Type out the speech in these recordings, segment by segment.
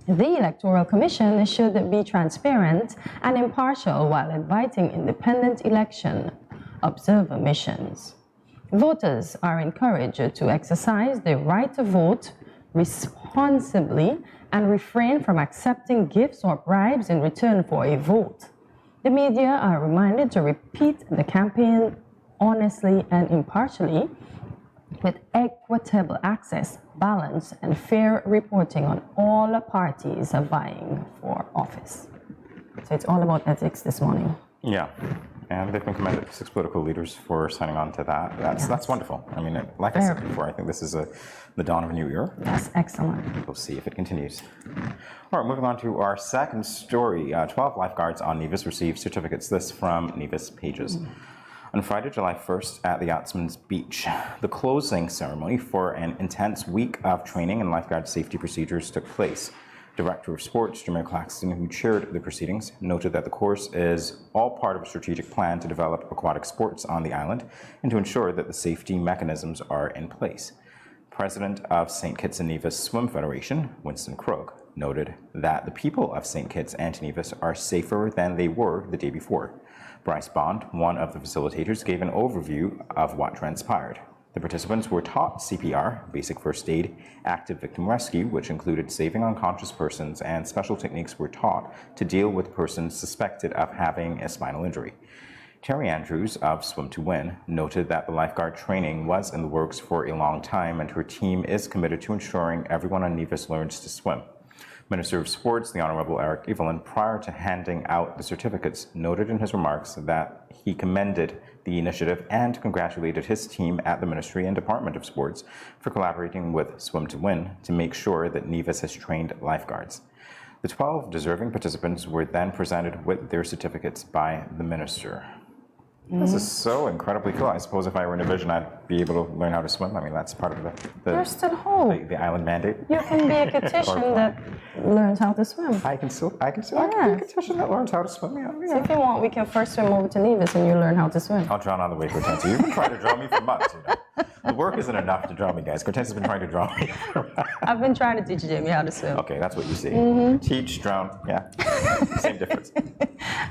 The Electoral Commission should be transparent and impartial while inviting independent election observer missions. Voters are encouraged to exercise their right to vote responsibly and refrain from accepting gifts or bribes in return for a vote. The media are reminded to repeat the campaign honestly and impartially, with equitable access, balance, and fair reporting on all parties vying for office. So it's all about ethics this morning. Yeah, and they've been commended, 6 political leaders, for signing on to that. That's wonderful. I mean, like I said before, I think this is the dawn of a new era. That's excellent. We'll see if it continues. All right, moving on to our second story. 12 lifeguards on Nevis received certificates. This from Nevis Pages. On Friday, July 1st, at the Yachtsman's Beach, the closing ceremony for an intense week of training in lifeguard safety procedures took place. Director of Sports, Jameer Claxton, who chaired the proceedings, noted that the course is all part of a strategic plan to develop aquatic sports on the island and to ensure that the safety mechanisms are in place. President of St. Kitts and Nevis Swim Federation, Winston Krogh, noted that the people of St. Kitts and Nevis are safer than they were the day before. Bryce Bond, one of the facilitators, gave an overview of what transpired. The participants were taught CPR, basic first aid, active victim rescue, which included saving unconscious persons, and special techniques were taught to deal with persons suspected of having a spinal injury. Terry Andrews of Swim to Win noted that the lifeguard training was in the works for a long time, and her team is committed to ensuring everyone on Nevis learns to swim. Minister of Sports, the Honourable Eric Evelyn, prior to handing out the certificates, noted in his remarks that he commended the initiative and congratulated his team at the Ministry and Department of Sports for collaborating with Swim to Win to make sure that Nevis has trained lifeguards. The 12 deserving participants were then presented with their certificates by the Minister. This is so incredibly cool. I suppose if I were in a vision, I'd be able to learn how to swim. I mean, that's part of There's still hope. the island mandate. You can be a kitchen that learns how to swim. I can be a kitchen that learns how to swim. Yeah. So if you want, we can first swim over to Nevis and you learn how to swim. I'll drown on the way, Cortensia. You've been trying to draw me for months, you know. The work isn't enough to draw me, guys. Cortensia's been trying to draw me. I've been trying to teach Jamie how to swim. Okay, that's what you see. Teach, drown, yeah. Same difference.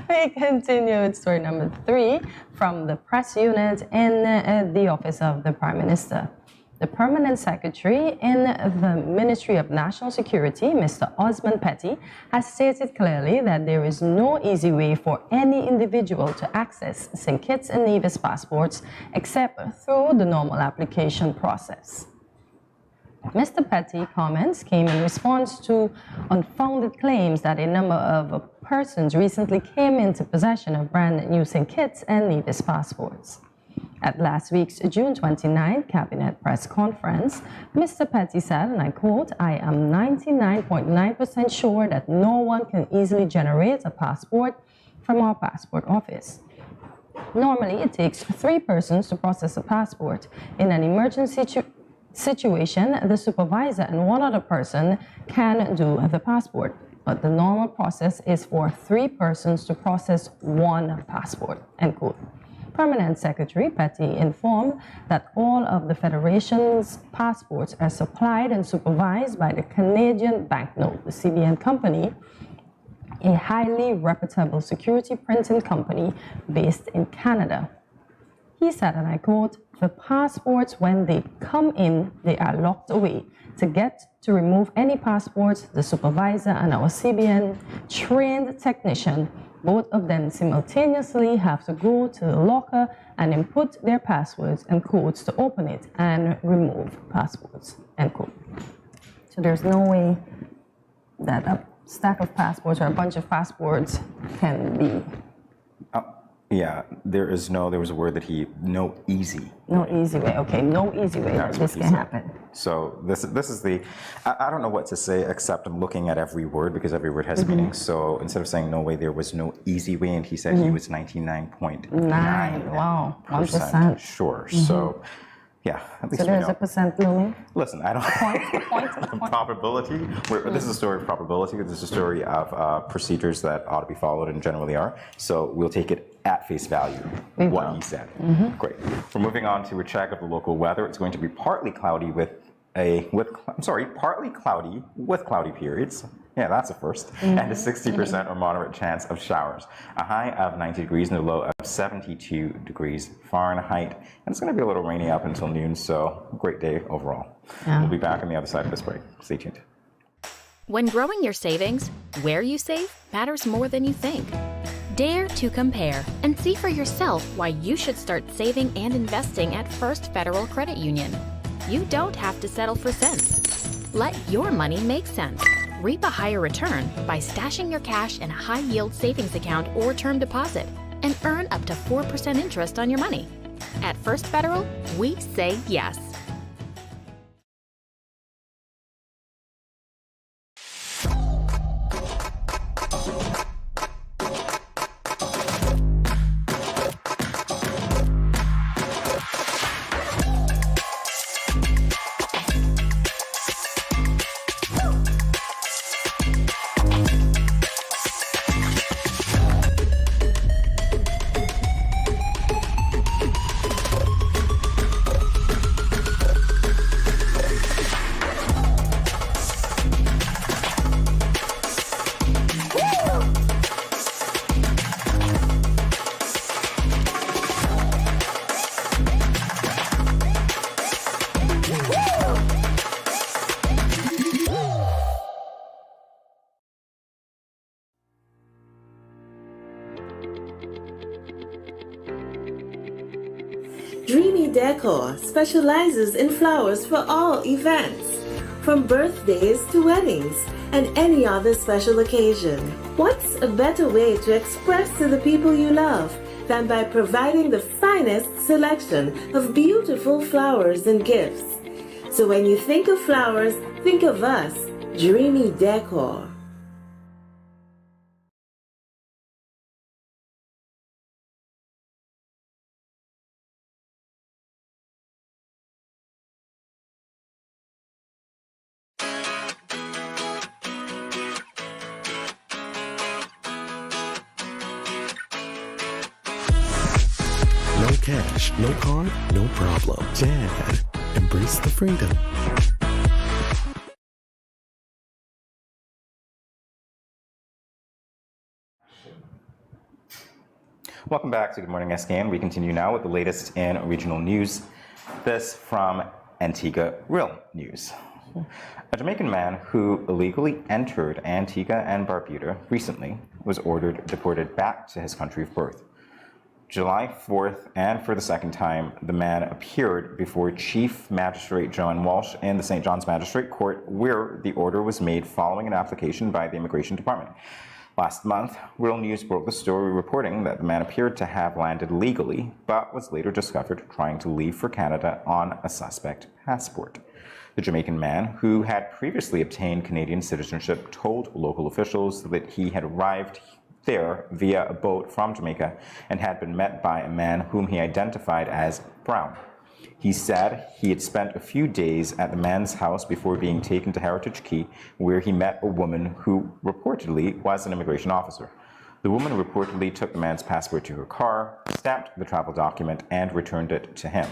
We continue with story number 3 from the press unit in the office of the Prime Minister. The Permanent Secretary in the Ministry of National Security, Mr. Osman Petty, has stated clearly that there is no easy way for any individual to access St. Kitts and Nevis passports except through the normal application process. Mr. Petty's comments came in response to unfounded claims that a number of persons recently came into possession of brand new St. Kitts and Nevis passports. At last week's June 29 Cabinet press conference, Mr. Petty said, and I quote, "I am 99.9% sure that no one can easily generate a passport from our passport office. Normally, it takes 3 persons to process a passport. In an emergency situation, the supervisor and 1 other person can do the passport. But the normal process is for 3 persons to process 1 passport," end quote. Permanent Secretary Petty informed that all of the Federation's passports are supplied and supervised by the Canadian Banknote, the CBN company, a highly reputable security printing company based in Canada. He said, and I quote, "The passports, when they come in, they are locked away. To remove any passports, the supervisor and our CBN trained technician, both of them simultaneously have to go to the locker and input their passwords and codes to open it and remove passports," end quote. So there's no way that a stack of passports or a bunch of passports can be. Yeah, there was a word that no easy. No easy way. Okay, no easy way that this can happen. So this is I don't know what to say except I'm looking at every word because every word has meaning. So instead of saying no way, there was no easy way, and he said he was 99.9%. Wow, 1%. Sure. So yeah, at least so there's a percent looming. Listen, I don't. Point. Probability. This is a story of probability. This is a story of procedures that ought to be followed and generally are. So we'll take it at face value. What he said. Great. We're moving on to a check of the local weather. It's going to be partly cloudy with partly cloudy with cloudy periods. Yeah, that's a first. And a 60% or moderate chance of showers. A high of 90 degrees and a low of 72 degrees Fahrenheit. And it's going to be a little rainy up until noon, so great day overall. Yeah. We'll be back on the other side of this break. Stay tuned. When growing your savings, where you save matters more than you think. Dare to compare and see for yourself why you should start saving and investing at First Federal Credit Union. You don't have to settle for cents. Let your money make sense. Reap a higher return by stashing your cash in a high-yield savings account or term deposit and earn up to 4% interest on your money. At First Federal, we say yes. Dreamy Decor specializes in flowers for all events, from birthdays to weddings and any other special occasion. What's a better way to express to the people you love than by providing the finest selection of beautiful flowers and gifts? So when you think of flowers, think of us, Dreamy Decor. No cash, no card, no problem. Dad, embrace the freedom. Welcome back to Good Morning SKN. We continue now with the latest in regional news. This from Antigua Real News. A Jamaican man who illegally entered Antigua and Barbuda recently was ordered deported back to his country of birth. July 4th, and for the second time, the man appeared before Chief Magistrate Joanne Walsh in the St. John's Magistrate Court, where the order was made following an application by the Immigration Department. Last month, Real News broke the story reporting that the man appeared to have landed legally, but was later discovered trying to leave for Canada on a suspect passport. The Jamaican man, who had previously obtained Canadian citizenship, told local officials that he had arrived there via a boat from Jamaica and had been met by a man whom he identified as Brown. He said he had spent a few days at the man's house before being taken to Heritage Key, where he met a woman who reportedly was an immigration officer. The woman reportedly took the man's passport to her car, stamped the travel document, and returned it to him.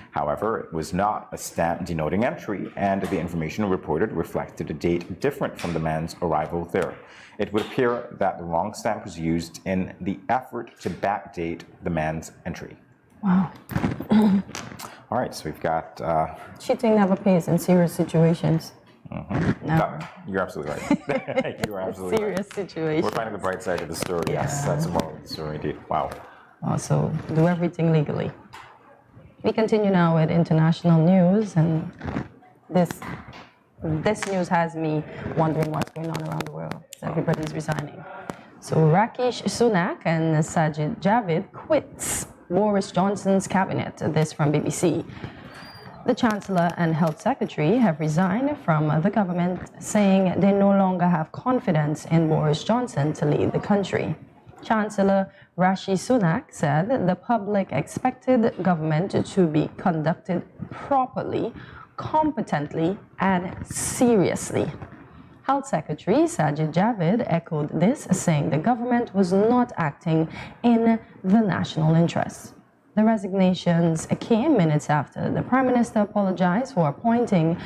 However, it was not a stamp denoting entry, and the information reported reflected a date different from the man's arrival there. It would appear that the wrong stamp was used in the effort to backdate the man's entry. Wow. All right, so we've got... Cheating never pays in serious situations. No, you're absolutely right. You are absolutely Serious right. situation. We're finding the bright side of the story. Yes, that's the moral of the story indeed. Wow. Also, do everything legally. We continue now with international news, and this news has me wondering what's going on around the world. So everybody's resigning. So Rakesh Sunak and Sajid Javid quits Boris Johnson's cabinet. This from BBC. The Chancellor and Health Secretary have resigned from the government, saying they no longer have confidence in Boris Johnson to lead the country. Chancellor Rishi Sunak said the public expected government to be conducted properly, competently, and seriously. Health Secretary Sajid Javid echoed this, saying the government was not acting in the national interest. The resignations came minutes after the Prime Minister apologized for appointing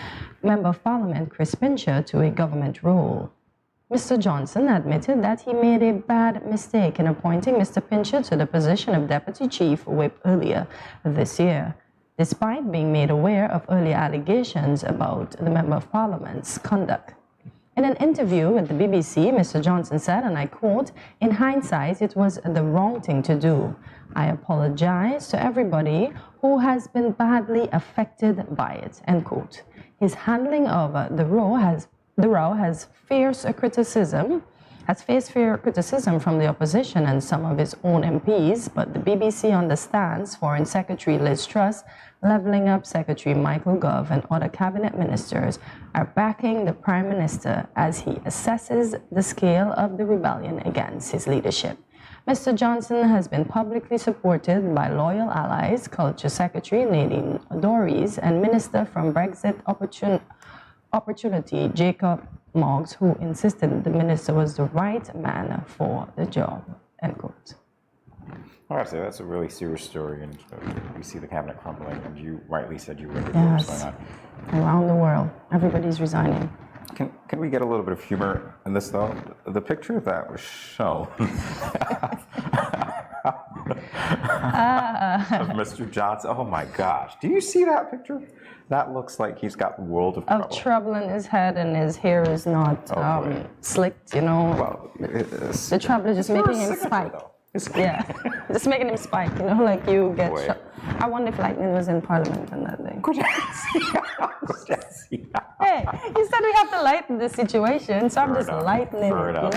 Member of Parliament Chris Pincher to a government role. Mr. Johnson admitted that he made a bad mistake in appointing Mr. Pincher to the position of Deputy Chief Whip earlier this year, despite being made aware of earlier allegations about the Member of Parliament's conduct. In an interview with the BBC, Mr. Johnson said, and I quote, "In hindsight, it was the wrong thing to do. I apologize to everybody who has been badly affected by it," end quote. His handling of the row has faced fair criticism from the opposition and some of his own MPs, but the BBC understands Foreign Secretary Liz Truss, Levelling Up Secretary Michael Gove, and other cabinet ministers are backing the Prime Minister as he assesses the scale of the rebellion against his leadership. Mr. Johnson has been publicly supported by loyal allies, Culture Secretary Nadine Dorries and Minister from Brexit Opportunity Jacob Moggs, who insisted the minister was the right man for the job, end quote. I gotta say, that's a really serious story, and we see the cabinet crumbling, and you rightly said you were going on. Around the world, everybody's resigning. Can we get a little bit of humor in this, though? The picture that was shown of Mr. Johnson, oh my gosh, do you see that picture? That looks like he's got the world of trouble. Of trouble in his head, and his hair is not slicked, you know. Well, the trouble is just making him spike. Yeah, just making him spike, you know, like you get shot. I wonder if lightning was in Parliament on that day. Hey, you said we have to lighten the situation, so I'm just lightening it. You know?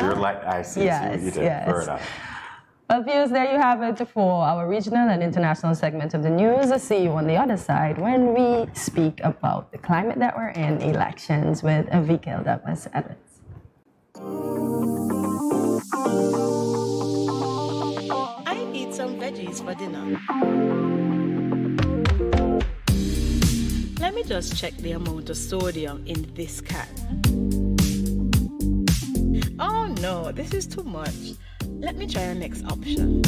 I see what you did. Fair enough. Well, viewers, there you have it for our regional and international segment of the news. I'll see you on the other side when we speak about the climate that we're in, elections with Vikel Douglas Edwards. I eat some veggies for dinner. Let me just check the amount of sodium in this can. Oh no, this is too much. Let me try our next option.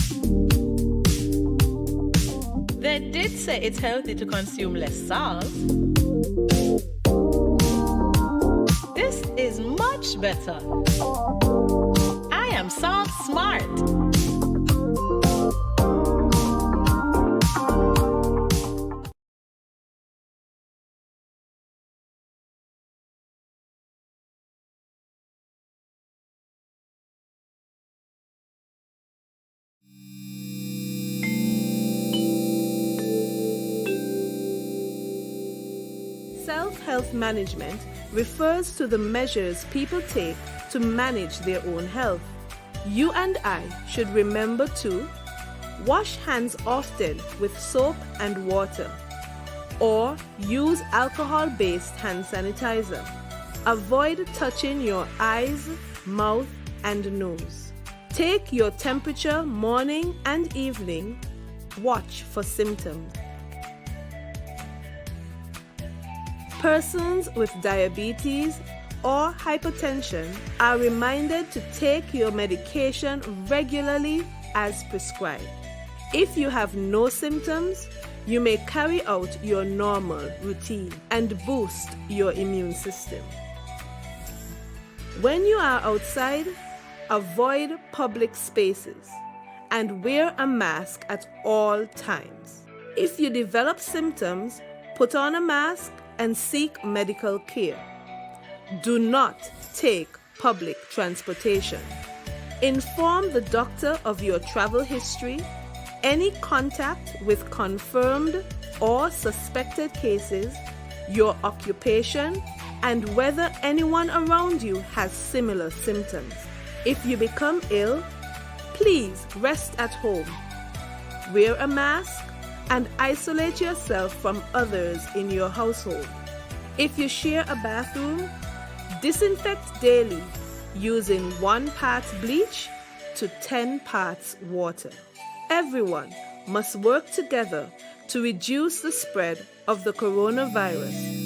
They did say it's healthy to consume less salt. This is much better. I am salt smart. Self-health management refers to the measures people take to manage their own health. You and I should remember to wash hands often with soap and water, or use alcohol-based hand sanitizer. Avoid touching your eyes, mouth, and nose. Take your temperature morning and evening. Watch for symptoms. Persons with diabetes or hypertension are reminded to take your medication regularly as prescribed. If you have no symptoms, you may carry out your normal routine and boost your immune system. When you are outside, avoid public spaces and wear a mask at all times. If you develop symptoms, put on a mask and seek medical care. Do not take public transportation. Inform the doctor of your travel history, any contact with confirmed or suspected cases, your occupation, and whether anyone around you has similar symptoms. If you become ill, please rest at home. Wear a mask and isolate yourself from others in your household. If you share a bathroom, disinfect daily using 1 part bleach to 10 parts water. Everyone must work together to reduce the spread of the coronavirus.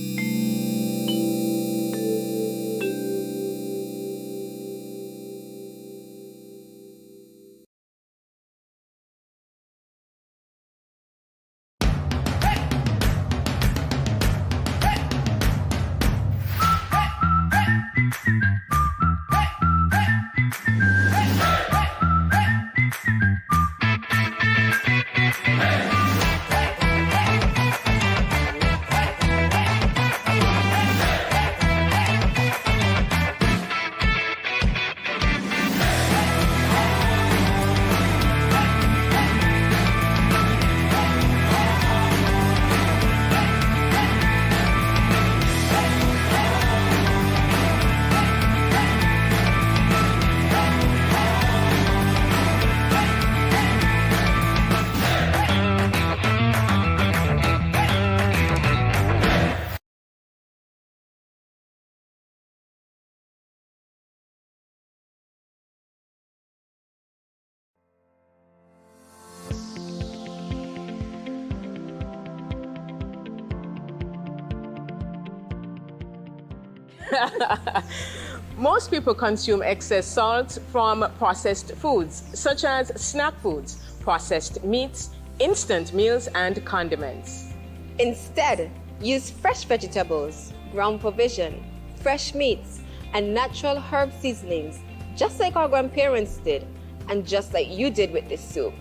Most people consume excess salt from processed foods, such as snack foods, processed meats, instant meals, and condiments. Instead, use fresh vegetables, ground provision, fresh meats, and natural herb seasonings, just like our grandparents did, and just like you did with this soup.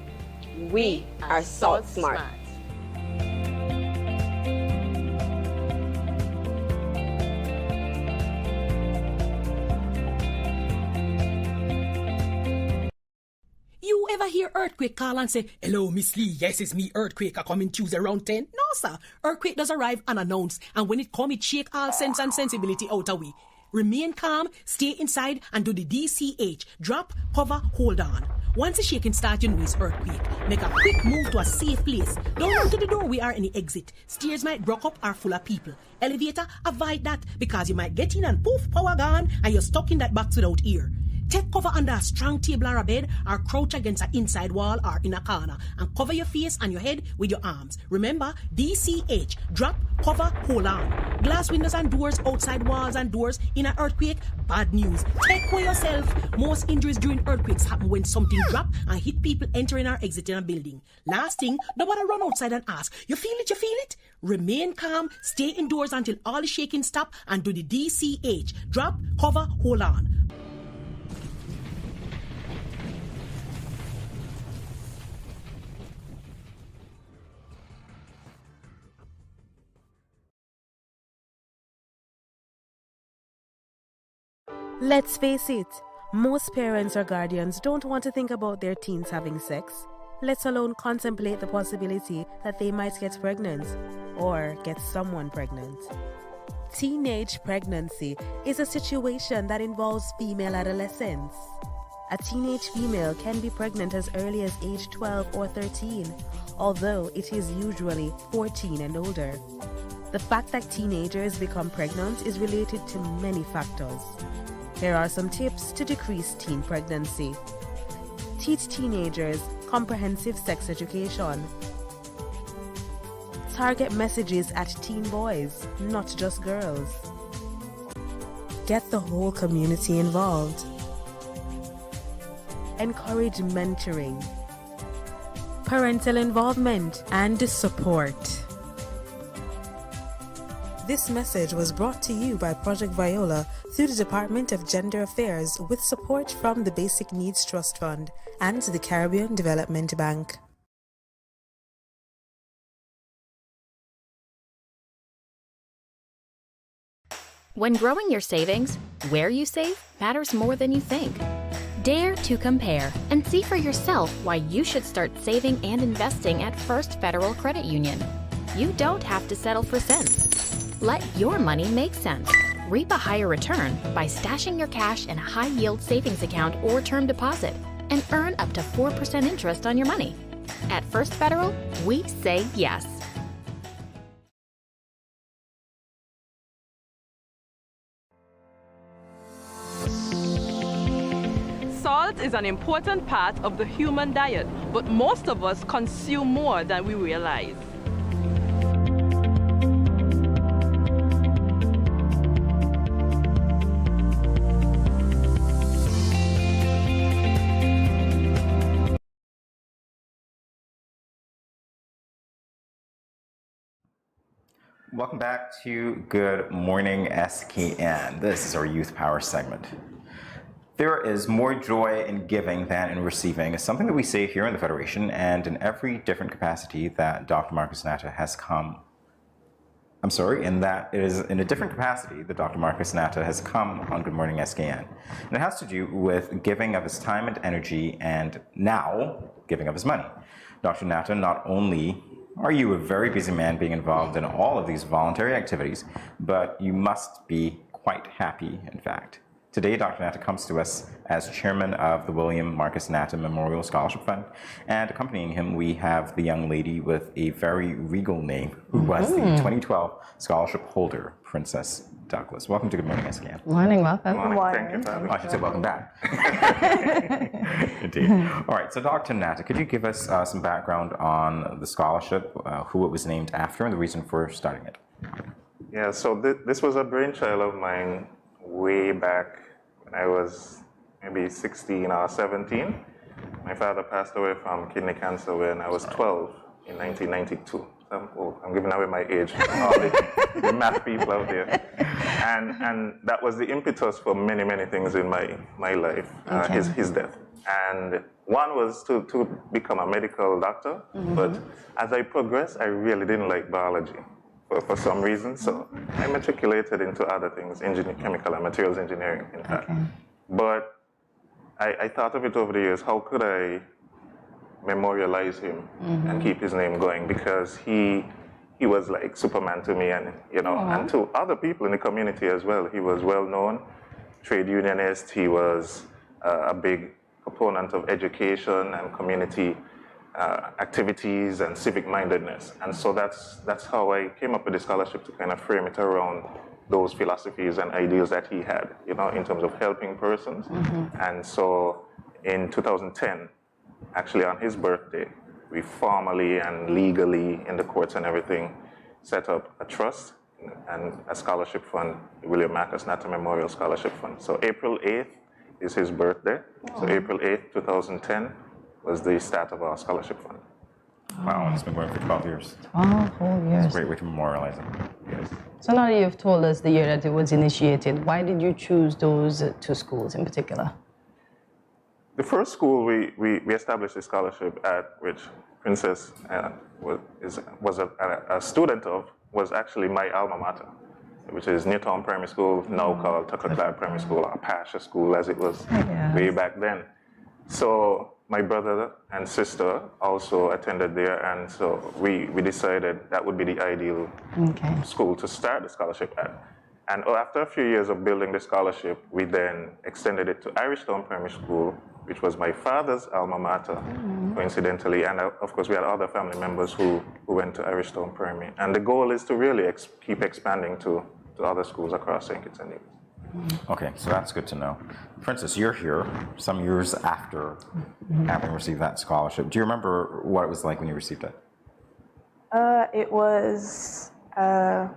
We are salt smart. You ever hear earthquake call and say, "Hello, Miss Lee, yes, it's me, earthquake, I coming Tuesday around 10? No, sir. Earthquake does arrive unannounced, and when it come, it shake all sense and sensibility out of we. Remain calm, stay inside, and do the DCH. Drop, cover, hold on. Once the shaking starts, you know it's earthquake. Make a quick move to a safe place. Don't run to the door, we are in the exit. Stairs might block up or full of people. Elevator, avoid that, because you might get in and poof, power gone, and you're stuck in that box without ear. Take cover under a strong table or a bed, or crouch against an inside wall or in a corner, and cover your face and your head with your arms. Remember, DCH, drop, cover, hold on. Glass windows and doors, outside walls and doors in an earthquake, bad news. Take care yourself. Most injuries during earthquakes happen when something drop and hit people entering or exiting a building. Last thing, nobody run outside and ask, you feel it, you feel it? Remain calm, stay indoors until all the shaking stop, and do the DCH, drop, cover, hold on. Let's face it, most parents or guardians don't want to think about their teens having sex, let alone contemplate the possibility that they might get pregnant or get someone pregnant. Teenage pregnancy is a situation that involves female adolescents. A teenage female can be pregnant as early as age 12 or 13, although it is usually 14 and older. The fact that teenagers become pregnant is related to many factors. Here are some tips to decrease teen pregnancy. Teach teenagers comprehensive sex education. Target messages at teen boys, not just girls. Get the whole community involved. Encourage mentoring, parental involvement, and support. This message was brought to you by Project Viola through the Department of Gender Affairs with support from the Basic Needs Trust Fund and the Caribbean Development Bank. When growing your savings, where you save matters more than you think. Dare to compare and see for yourself why you should start saving and investing at First Federal Credit Union. You don't have to settle for cents. Let your money make sense. Reap a higher return by stashing your cash in a high-yield savings account or term deposit and earn up to 4% interest on your money. At First Federal, we say yes. Salt is an important part of the human diet, but most of us consume more than we realize. Welcome back to Good Morning SKN. This is our Youth Power segment. There is more joy in giving than in receiving. It's something that we say here in the Federation and in every different capacity that Dr. Marcus Natta has come. In that it is in a different capacity that Dr. Marcus Natta has come on Good Morning SKN. And it has to do with giving of his time and energy and now giving of his money. Dr. Natta, not only are you a very busy man being involved in all of these voluntary activities, but you must be quite happy, in fact. Today, Dr. Natta comes to us as chairman of the William Marcus Natta Memorial Scholarship Fund, and accompanying him, we have the young lady with a very regal name, who was the 2012 scholarship holder, Princess Douglas. Welcome to Good Morning SKN. Morning, welcome. Good morning. Thank you for having me. I should say welcome back. Indeed. All right, so Dr. Natta, could you give us some background on the scholarship, who it was named after, and the reason for starting it? Yeah, so this was a brainchild of mine way back when I was maybe 16 or 17. My father passed away from kidney cancer when I was 12 in 1992. I'm giving away my age, all the math people out there. And that was the impetus for many, many things in my life, his death. And one was to become a medical doctor, but as I progressed, I really didn't like biology for some reason, so I matriculated into other things, chemical and materials engineering, in fact. But I thought of it over the years, how could I memorialize him and keep his name going, because he was like Superman to me, and and to other people in the community as well. He was well known, trade unionist. He was a big proponent of education and community activities and civic mindedness, and so that's how I came up with the scholarship, to kind of frame it around those philosophies and ideals that he had, in terms of helping persons. And so in 2010, actually on his birthday, we formally and legally, in the courts and everything, set up a trust and a scholarship fund, the William Marcus Natta Memorial Scholarship Fund. So April 8th is his birthday. So April 8th, 2010 was the start of our scholarship fund. Wow, it's been going for 12 years. 12 whole years. It's a great way to memorialize it. Yes. So now that you've told us the year that it was initiated, why did you choose those two schools in particular? The first school we established a scholarship at, which Princess was a student of, was actually my alma mater, which is Newtown Primary School, now called Tucker-Clark Primary School, or Pasha School as it was way back then. So my brother and sister also attended there, and so we decided that would be the ideal school to start the scholarship at. And after a few years of building the scholarship, we then extended it to Irishtown Primary School, which was my father's alma mater, coincidentally. And of course, we had other family members who went to Irishtown Primary. And the goal is to really keep expanding to other schools across St. Kitts and Nevis. Okay, so that's good to know. Princess, you're here some years after having received that scholarship. Do you remember what it was like when you received it? It was a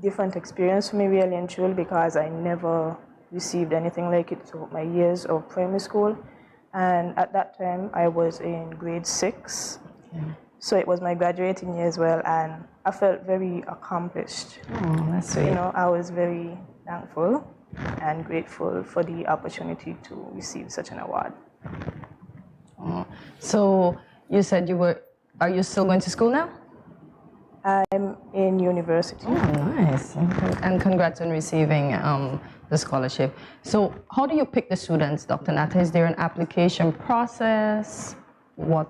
different experience for me, really and truly, because I never received anything like it throughout my years of primary school. And at that time, I was in grade 6. So it was my graduating year as well, and I felt very accomplished. Oh, that's sweet. I was very thankful and grateful for the opportunity to receive such an award. So you said are you still going to school now? I'm in university. Oh, nice. And congrats on receiving the scholarship. So how do you pick the students, Dr. Natta? Is there an application process?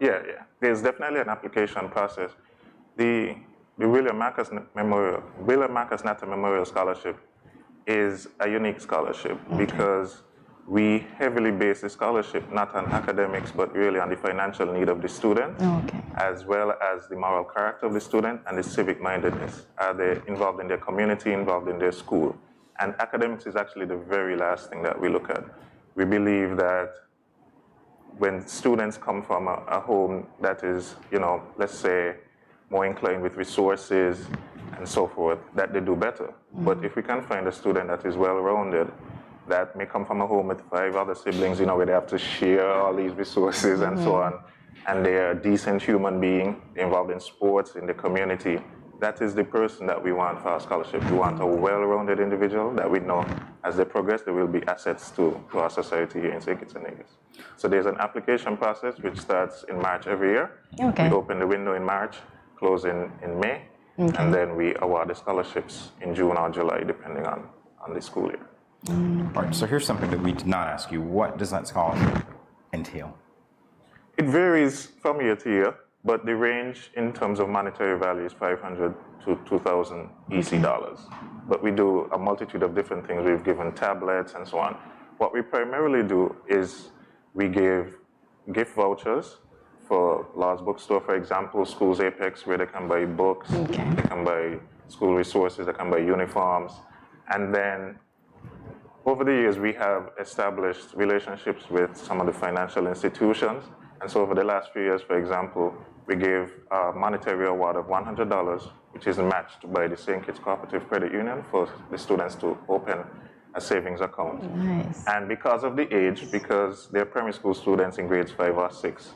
Yeah. There's definitely an application process. The William Marcus Natta Memorial Scholarship is a unique scholarship because we heavily base the scholarship not on academics, but really on the financial need of the student, as well as the moral character of the student and the civic mindedness. Are they involved in their community, involved in their school? And academics is actually the very last thing that we look at. We believe that when students come from a home that is, let's say, more inclined with resources and so forth, that they do better. But if we can find a student that is well-rounded, that may come from a home with 5 other siblings, where they have to share all these resources and so on, and they're a decent human being, involved in sports, in the community, that is the person that we want for our scholarship. We want a well-rounded individual that we know as they progress, they will be assets to our society here in St. Kitts and Nevis. So there's an application process which starts in March every year. We open the window in March, close in May, and then we award the scholarships in June or July, depending on the school year. All right, so here's something that we did not ask you. What does that scholarship entail? It varies from year to year, but the range in terms of monetary value is $500 to $2,000 EC dollars. But we do a multitude of different things. We've given tablets and so on. What we primarily do is we give gift vouchers for Law's Bookstore, for example, Schools Apex, where they can buy books, they can buy school resources, they can buy uniforms. And then over the years, we have established relationships with some of the financial institutions. And so over the last few years, for example, we gave a monetary award of $100, which is matched by the St. Kitts Cooperative Credit Union for the students to open a savings account. Nice. And because of the age, because they're primary school students in grades 5 or 6,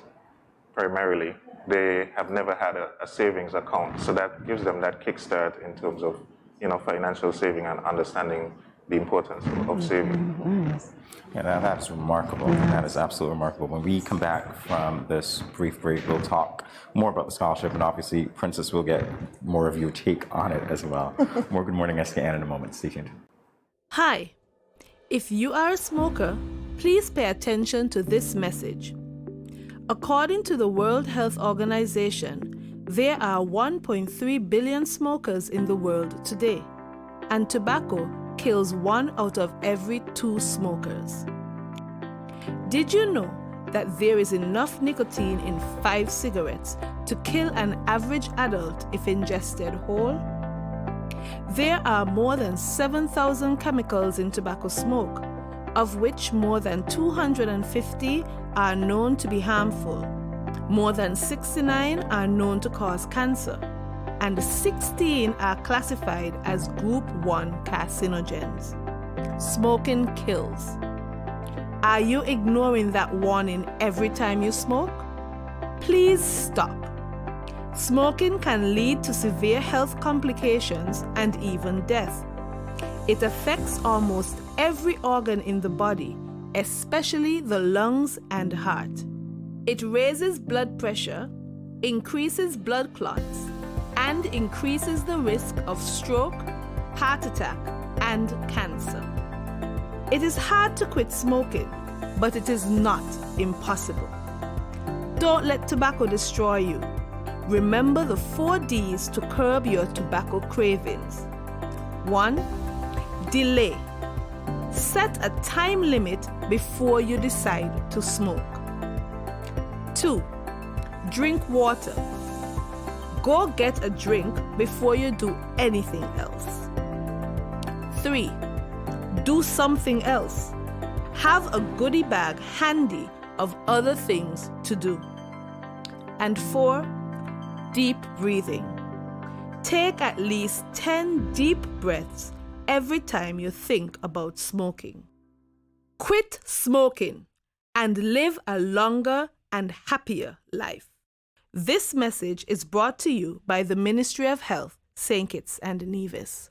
primarily, they have never had a savings account. So that gives them that kickstart in terms of, financial saving and understanding the importance of saving. Nice. Yeah, that's remarkable. Yes. That is absolutely remarkable. When we come back from this brief break, we'll talk more about the scholarship, and obviously, Princess will get more of your take on it as well. More Good Morning SKN in a moment. Stay tuned. Hi. If you are a smoker, please pay attention to this message. According to the World Health Organization, there are 1.3 billion smokers in the world today, and tobacco kills 1 out of every 2 smokers. Did you know that there is enough nicotine in 5 cigarettes to kill an average adult if ingested whole? There are more than 7,000 chemicals in tobacco smoke, of which more than 250 are known to be harmful. More than 69 are known to cause cancer, and 16 are classified as Group 1 carcinogens. Smoking kills. Are you ignoring that warning every time you smoke? Please stop. Smoking can lead to severe health complications and even death. It affects almost every organ in the body, especially the lungs and heart. It raises blood pressure, increases blood clots, and increases the risk of stroke, heart attack, and cancer. It is hard to quit smoking, but it is not impossible. Don't let tobacco destroy you. Remember the 4 Ds to curb your tobacco cravings. 1. Delay. Set a time limit before you decide to smoke. 2. Drink water. Go get a drink before you do anything else. 3. Do something else. Have a goodie bag handy of other things to do. And 4. Deep breathing. Take at least 10 deep breaths every time you think about smoking. Quit smoking and live a longer and happier life. This message is brought to you by the Ministry of Health, St. Kitts and Nevis.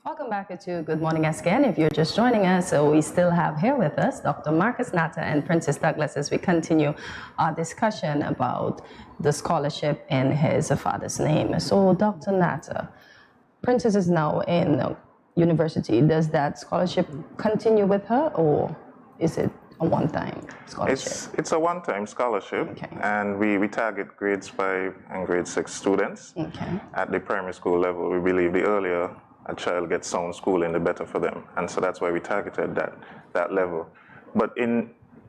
Welcome back to Good Morning SKN. If you're just joining us, we still have here with us Dr. Marcus Natta and Princess Douglas as we continue our discussion about the scholarship in his father's name. So, Dr. Natta, Princess is now in university. Does that scholarship continue with her, or is it a one-time scholarship? It's a one-time scholarship, okay. And we target grades 5 and grade 6 students at the primary school level. We believe the earlier a child gets sound schooling, the better for them. And so that's why we targeted that level. But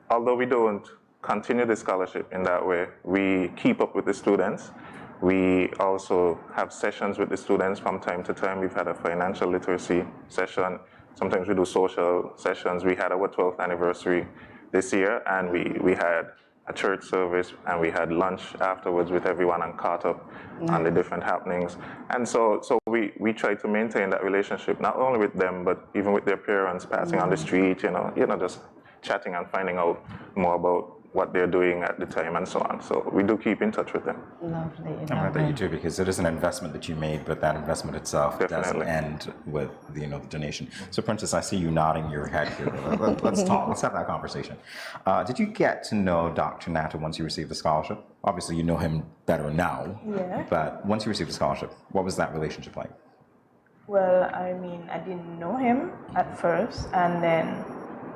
although we don't continue the scholarship in that way, we keep up with the students. We also have sessions with the students from time to time. We've had a financial literacy session. Sometimes we do social sessions. We had our 12th anniversary this year, and we had a church service, and we had lunch afterwards with everyone and caught up on the different happenings. And so we try to maintain that relationship, not only with them, but even with their parents, passing on the street, just chatting and finding out more about what they're doing at the time and so on. So we do keep in touch with them. Lovely. I'm glad that you do, because it is an investment that you made, but that investment itself doesn't end with the donation. So, Princess, I see you nodding your head here. Let's talk. Let's have that conversation. Did you get to know Dr. Natta once you received the scholarship? Obviously, you know him better now. Yeah. But once you received the scholarship, what was that relationship like? Well, I mean, I didn't know him at first, and then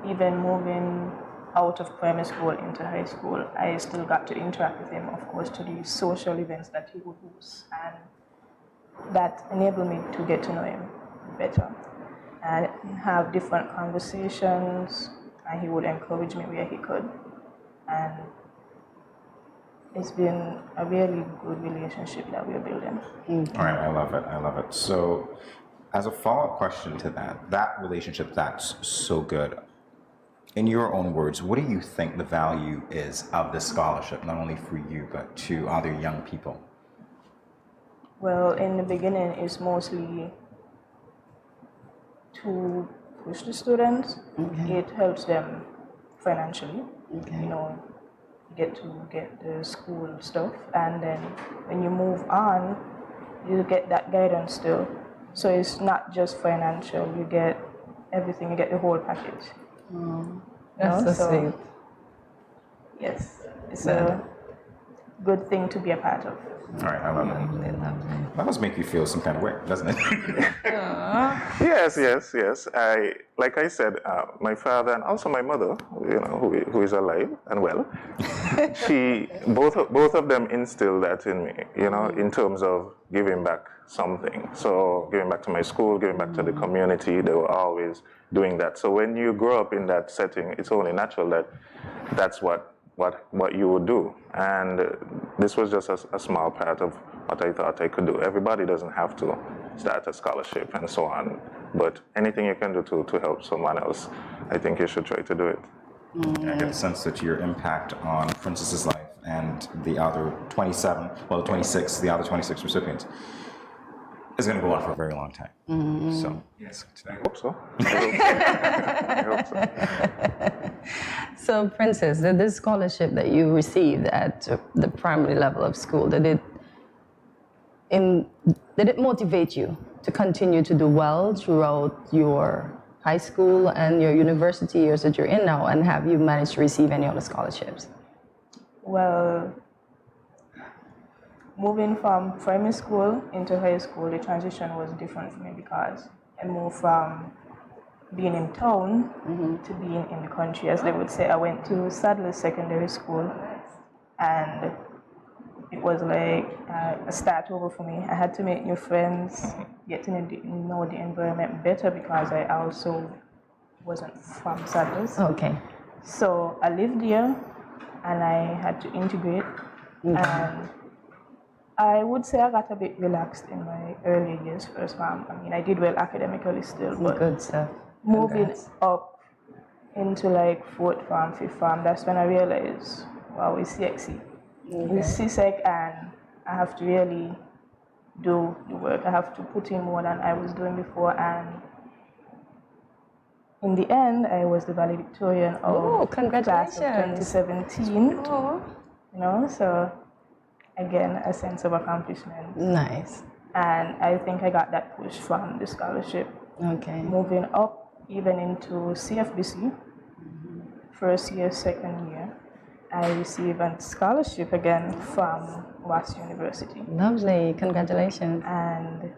even moving out of primary school into high school, I still got to interact with him, of course, to the social events that he would host, and that enabled me to get to know him better and have different conversations, and he would encourage me where he could, and it's been a really good relationship that we're building. All right, I love it. I love it. So, as a follow-up question to that relationship that's so good, in your own words, what do you think the value is of this scholarship, not only for you, but to other young people? Well, in the beginning, it's mostly to push the students. Okay. It helps them financially, Okay. you know, get the school stuff. And then when you move on, you get that guidance still. So it's not just financial, you get everything, you get the whole package. That's so sweet. Yes, it's a good thing to be a part of. All right, I love it. That must make you feel some kind of way, doesn't it? Yes. Like I said, my father and also my mother, who is alive and well, both of them instilled that in me, in terms of giving back something. So giving back to my school, giving back to the community, they were always doing that. So when you grow up in that setting, it's only natural that that's what you would do. And this was just a small part of what I thought I could do. Everybody doesn't have to start a scholarship and so on, but anything you can do to help someone else, I think you should try to do it. I get a sense that your impact on Princess's life and the other 26 recipients is going to go on for a very long time. So, yes. I hope so. I hope so. So, Princess, did this scholarship that you received at the primary level of school, did it motivate you to continue to do well throughout your high school and your university years that you're in now? And have you managed to receive any other scholarships? Well, moving from primary school into high school, the transition was different for me because I moved from being in town to being in the country, as they would say. I went to Sadler Secondary School, and it was like a start over for me. I had to make new friends, get to know the environment better because I also wasn't from Sadler's. Okay. So I lived there, and I had to integrate, and I would say I got a bit relaxed in my early years first farm. I mean, I did well academically still, but good stuff. Moving up into like fourth farm, fifth farm, that's when I realized, wow, it's sexy. It's CSEC, and I have to really do the work. I have to put in more than I was doing before, and in the end, I was the valedictorian of class of 2017. So again, a sense of accomplishment. Nice. And I think I got that push from the scholarship. Okay. Moving up even into CFBC, first year, second year, I received a scholarship again from Wasp University. Lovely, congratulations. And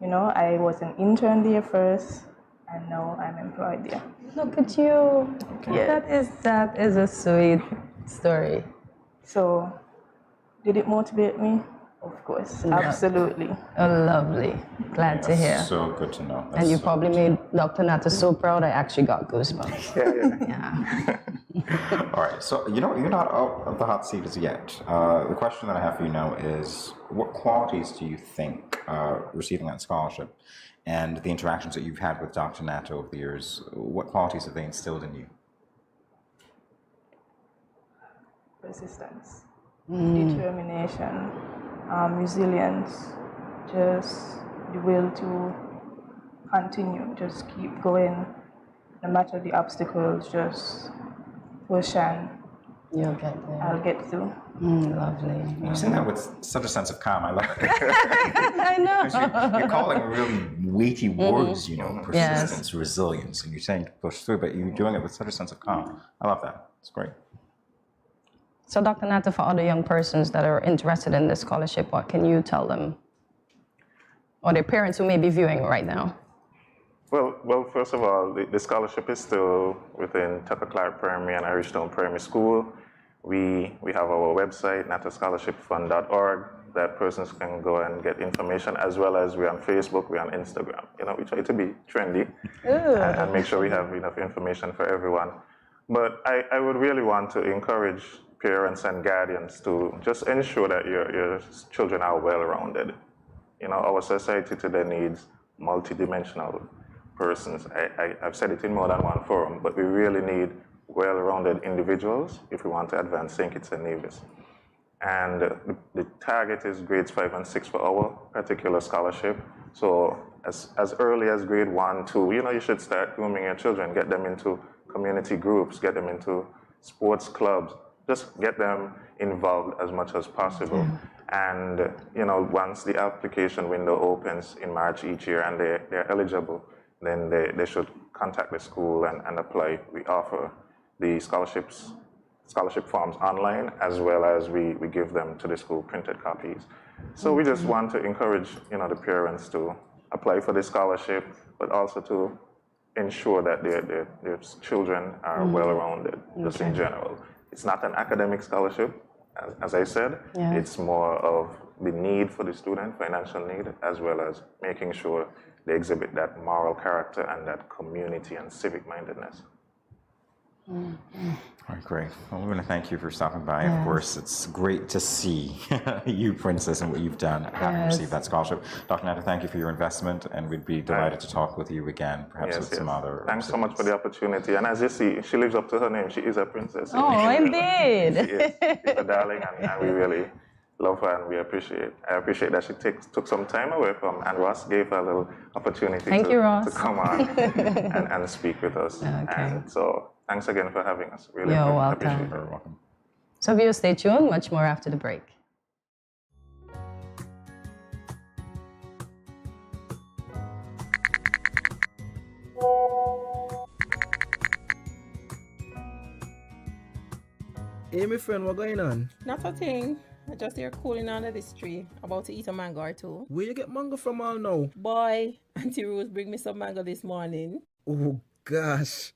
I was an intern there first, and now I'm employed there. Look at you. Yeah. That is a sweet story. So, did it motivate me? Of course, absolutely. Oh, lovely. Glad to hear. So good to know. And you probably made Dr. Natta so proud I actually got goosebumps. Yeah. All right, so you're not out of the hot seat as yet. The question that I have for you now is, what qualities do you think receiving that scholarship and the interactions that you've had with Dr. Natta over the years, what qualities have they instilled in you? Persistence, determination, resilience, just the will to continue, just keep going, no matter the obstacles, just push and You'll get there. I'll get through. Lovely. You say that with such a sense of calm. I love it. I know. You're calling really weighty words, persistence, resilience, and you're saying to push through, but you're doing it with such a sense of calm. I love that. It's great. So, Dr. Nata, for other young persons that are interested in this scholarship, what can you tell them? Or their parents who may be viewing right now? Well, first of all, the scholarship is still within Tucker Clark Primary and Irish Town Primary School. We have our website, natascholarshipfund.org, that persons can go and get information, as well as we're on Facebook, we're on Instagram. We try to be trendy and make sure we have enough information for everyone. But I would really want to encourage parents and guardians to just ensure that your children are well-rounded. Our society today needs multidimensional persons. I've said it in more than one forum, but we really need well-rounded individuals if we want to advance St. Kitts and Nevis. And the target is grades 5 and 6 for our particular scholarship. So as early as grade 1, 2, you should start grooming your children, get them into community groups, get them into sports clubs, just get them involved as much as possible. And once the application window opens in March each year and they're eligible, then they should contact the school and apply. We offer the scholarship forms online, as well as we give them to the school printed copies. So we just want to encourage the parents to apply for the scholarship, but also to ensure that their children are well-rounded, just in general. It's not an academic scholarship, as I said. It's more of the need for the student, financial need, as well as making sure they exhibit that moral character and that community and civic mindedness. All right, great. Well, we want to thank you for stopping by. Of course, it's great to see you, Princess, and what you've done having received that scholarship. Dr. Nata, thank you for your investment, and we'd be delighted to talk with you again, perhaps with some other... Thanks so much for the opportunity. And as you see, she lives up to her name. She is a princess. Oh, indeed. She's a darling, and we really love her, and I appreciate that she took some time away from, and Ross gave her a little opportunity to come on and speak with us. And so thanks again for having us. Really You're welcome. Appreciate it. You're welcome. So viewers, stay tuned. Much more after the break. Hey, my friend, what going on? Not a thing. I just here cooling under this tree, about to eat a mango or two. Where you get mango from all now? Boy, Auntie Rose bring me some mango this morning. Oh, gosh.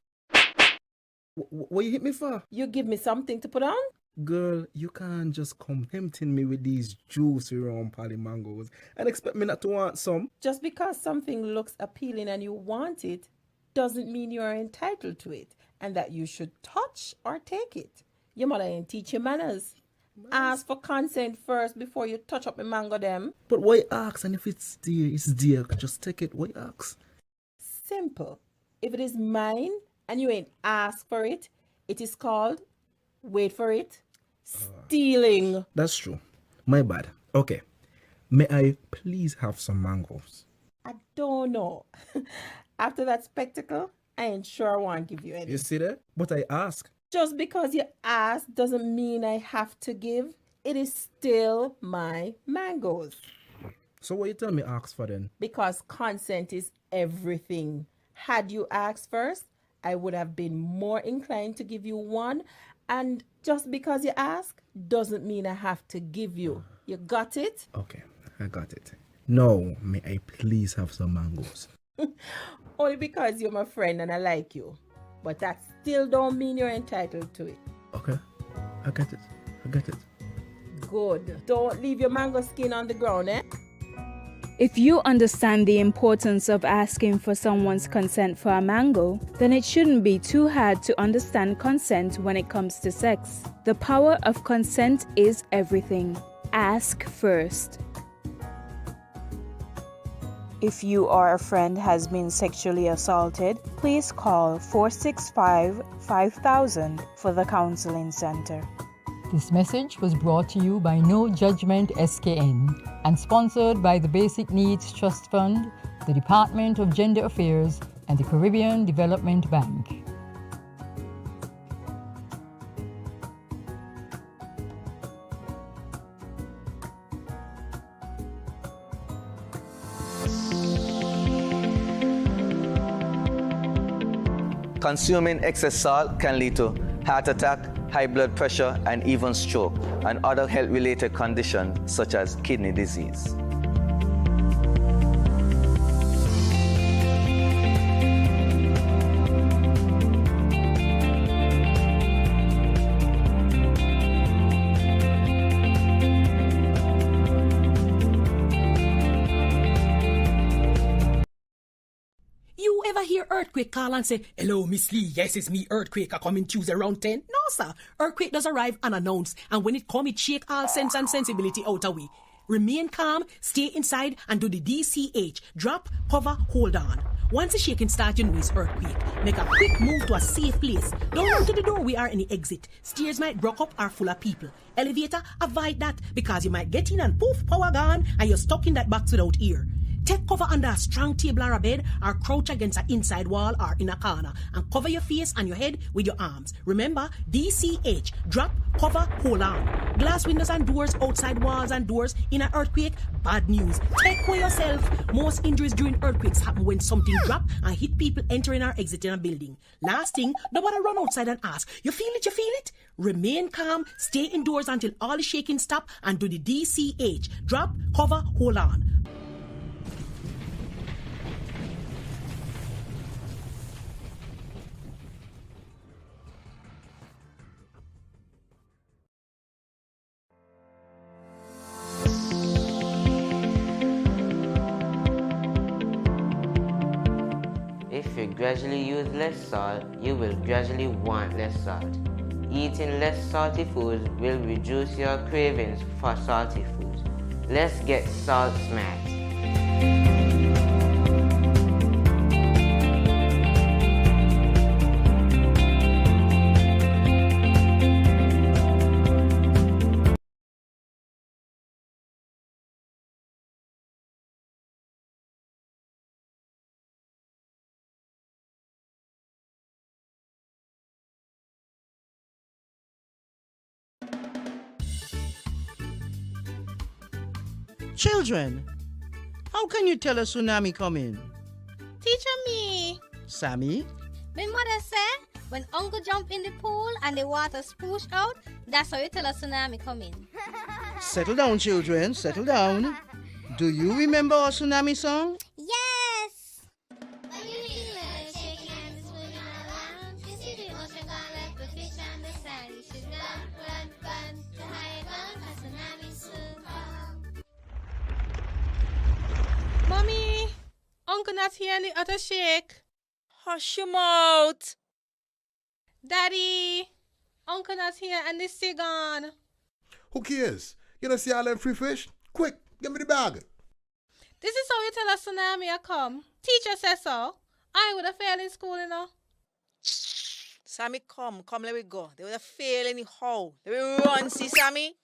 What you hit me for? You give me something to put on? Girl, you can't just come tempting me with these juicy round pally mangoes and expect me not to want some. Just because something looks appealing and you want it, doesn't mean you are entitled to it and that you should touch or take it. Your mother ain't teach you manners. Ask for consent first before you touch up the mango them. But why ask? And if it's dear, it's dear. Just take it. Why ask? Simple. If it is mine and you ain't asked for it, it is called, wait for it, stealing. That's true. My bad. Okay. May I please have some mangoes? I don't know. After that spectacle, I ain't sure I want to give you any. You see that? But I ask. Just because you ask doesn't mean I have to give. It is still my mangoes. So what you tell me ask for then? Because consent is everything. Had you asked first, I would have been more inclined to give you one. And just because you ask doesn't mean I have to give you. You got it? Okay, I got it. Now, may I please have some mangoes? Only because you're my friend and I like you. But that still don't mean you're entitled to it. Okay, I get it. I get it. Good. Don't leave your mango skin on the ground, eh? If you understand the importance of asking for someone's consent for a mango, then it shouldn't be too hard to understand consent when it comes to sex. The power of consent is everything. Ask first. If you or a friend has been sexually assaulted, please call 465-5000 for the Counseling Center. This message was brought to you by No Judgment SKN and sponsored by the Basic Needs Trust Fund, the Department of Gender Affairs, and the Caribbean Development Bank. Consuming excess salt can lead to heart attack, high blood pressure, and even stroke, and other health-related conditions such as kidney disease. You ever hear Earthquake call and say, "Hello, Miss Lee, yes, it's me, Earthquake, I coming Tuesday around 10? No, sir. Earthquake does arrive unannounced, and when it come, it shake all sense and sensibility out of we. Remain calm, stay inside, and do the DCH. Drop, cover, hold on. Once the shaking starts, you know it's earthquake. Make a quick move to a safe place. Don't run to the door, we are in the exit. Stairs might block up or full of people. Elevator, avoid that, because you might get in and poof, power gone, and you're stuck in that box without ear. Take cover under a strong table or a bed, or crouch against an inside wall or in a corner, and cover your face and your head with your arms. Remember, DCH, drop, cover, hold on. Glass windows and doors, outside walls and doors in an earthquake, bad news. Take care yourself. Most injuries during earthquakes happen when something drop and hit people entering or exiting a building. Last thing, nobody run outside and ask, you feel it, you feel it? Remain calm, stay indoors until all the shaking stop, and do the DCH, drop, cover, hold on. If you gradually use less salt, you will gradually want less salt. Eating less salty foods will reduce your cravings for salty foods. Let's get salt smart. Children, how can you tell a tsunami coming? Teacher me. Sammy? My mother said, when uncle jump in the pool and the water spoosh out, that's how you tell a tsunami coming. Settle down, children, settle down. Do you remember our tsunami song? Yes! Mommy, Uncle not here in the other shake. Hush your mouth. Daddy, Uncle not here and the sea gone. Who cares? You don't see all them free fish? Quick, give me the bag. This is how you tell a tsunami I come. Teacher says so. I would have failed in school, you know. Sammy, come, let me go. They would have failed anyhow. Let me run, see Sammy.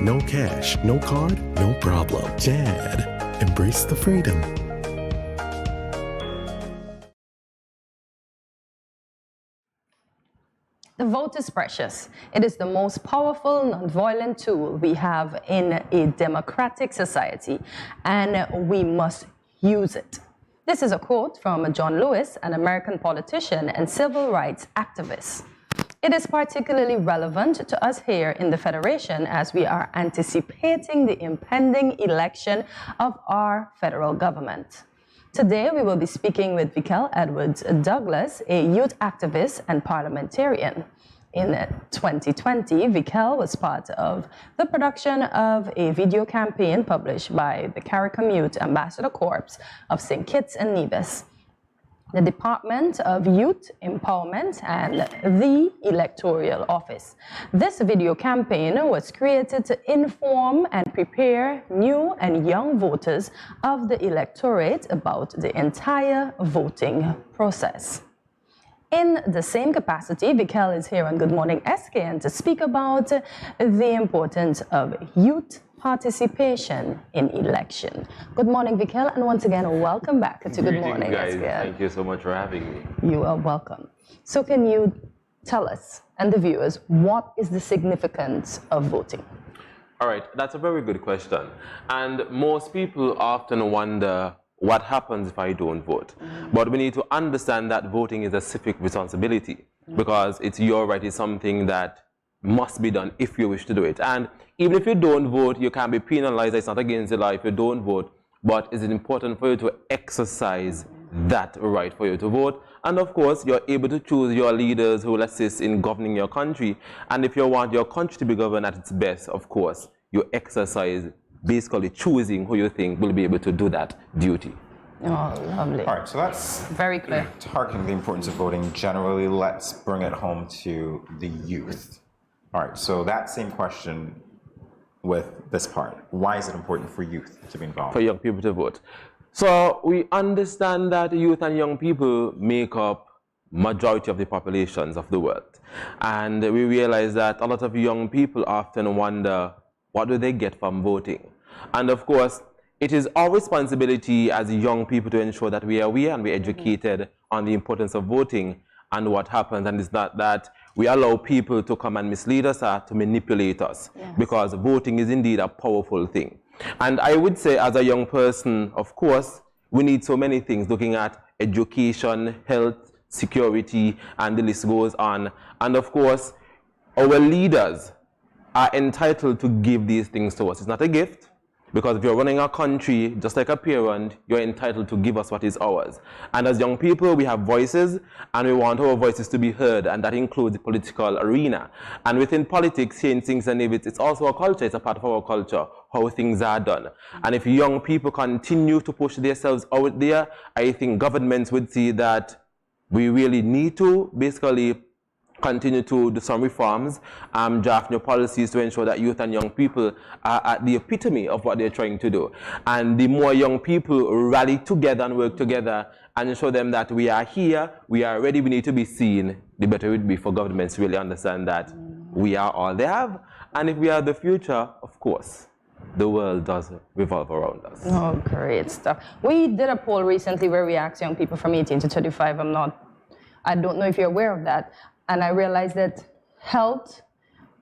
No cash, no card, no problem. Jad, embrace the freedom. The vote is precious. It is the most powerful nonviolent tool we have in a democratic society, and we must use it. This is a quote from John Lewis, an American politician and civil rights activist. It is particularly relevant to us here in the Federation as we are anticipating the impending election of our federal government. Today, we will be speaking with Vikel Edwards Douglas, a youth activist and parliamentarian. In 2020, Vikel was part of the production of a video campaign published by the CARICOM Youth Ambassador Corps of St. Kitts and Nevis, the Department of Youth Empowerment, and the Electoral Office. This video campaign was created to inform and prepare new and young voters of the electorate about the entire voting process. In the same capacity, Vikel is here on Good Morning SKN to speak about the importance of youth participation in election. Good morning, Vikel, and once again, welcome back to Good Morning guys. SKN. Thank you so much for having me. You are welcome. So can you tell us and the viewers, what is the significance of voting? All right, that's a very good question. And most people often wonder, what happens if I don't vote? But we need to understand that voting is a civic responsibility because it's your right, it's something that must be done if you wish to do it. And even if you don't vote, you can be penalized. It's not against the law if you don't vote, but it's important for you to exercise that right for you to vote. And of course, you're able to choose your leaders who will assist in governing your country. And if you want your country to be governed at its best, of course, you exercise basically choosing who you think will be able to do that duty. Oh, lovely. All right, so that's very clear. Targeting the importance of voting generally. Let's bring it home to the youth. All right, so that same question with this part. Why is it important for youth to be involved? For young people to vote. So we understand that youth and young people make up majority of the populations of the world. And we realize that a lot of young people often wonder, what do they get from voting? And of course, it is our responsibility as young people to ensure that we are aware and we're educated on the importance of voting and what happens. And it's not that we allow people to come and mislead us or to manipulate us, because voting is indeed a powerful thing. And I would say as a young person, of course, we need so many things, looking at education, health, security, and the list goes on. And of course, our leaders are entitled to give these things to us. It's not a gift, because if you're running a country, just like a parent, you're entitled to give us what is ours. And as young people, we have voices, and we want our voices to be heard, and that includes the political arena. And within politics, here in St. Nevis, it's also a culture, it's a part of our culture, how things are done. And if young people continue to push themselves out there, I think governments would see that we really need to basically continue to do some reforms, draft new policies to ensure that youth and young people are at the epitome of what they're trying to do. And the more young people rally together and work together and show them that we are here, we are ready, we need to be seen, the better it would be for governments to really understand that we are all they have. And if we are the future, of course, the world does revolve around us. Oh, great stuff. We did a poll recently where we asked young people from 18 to 35. I don't know if you're aware of that. And I realized that health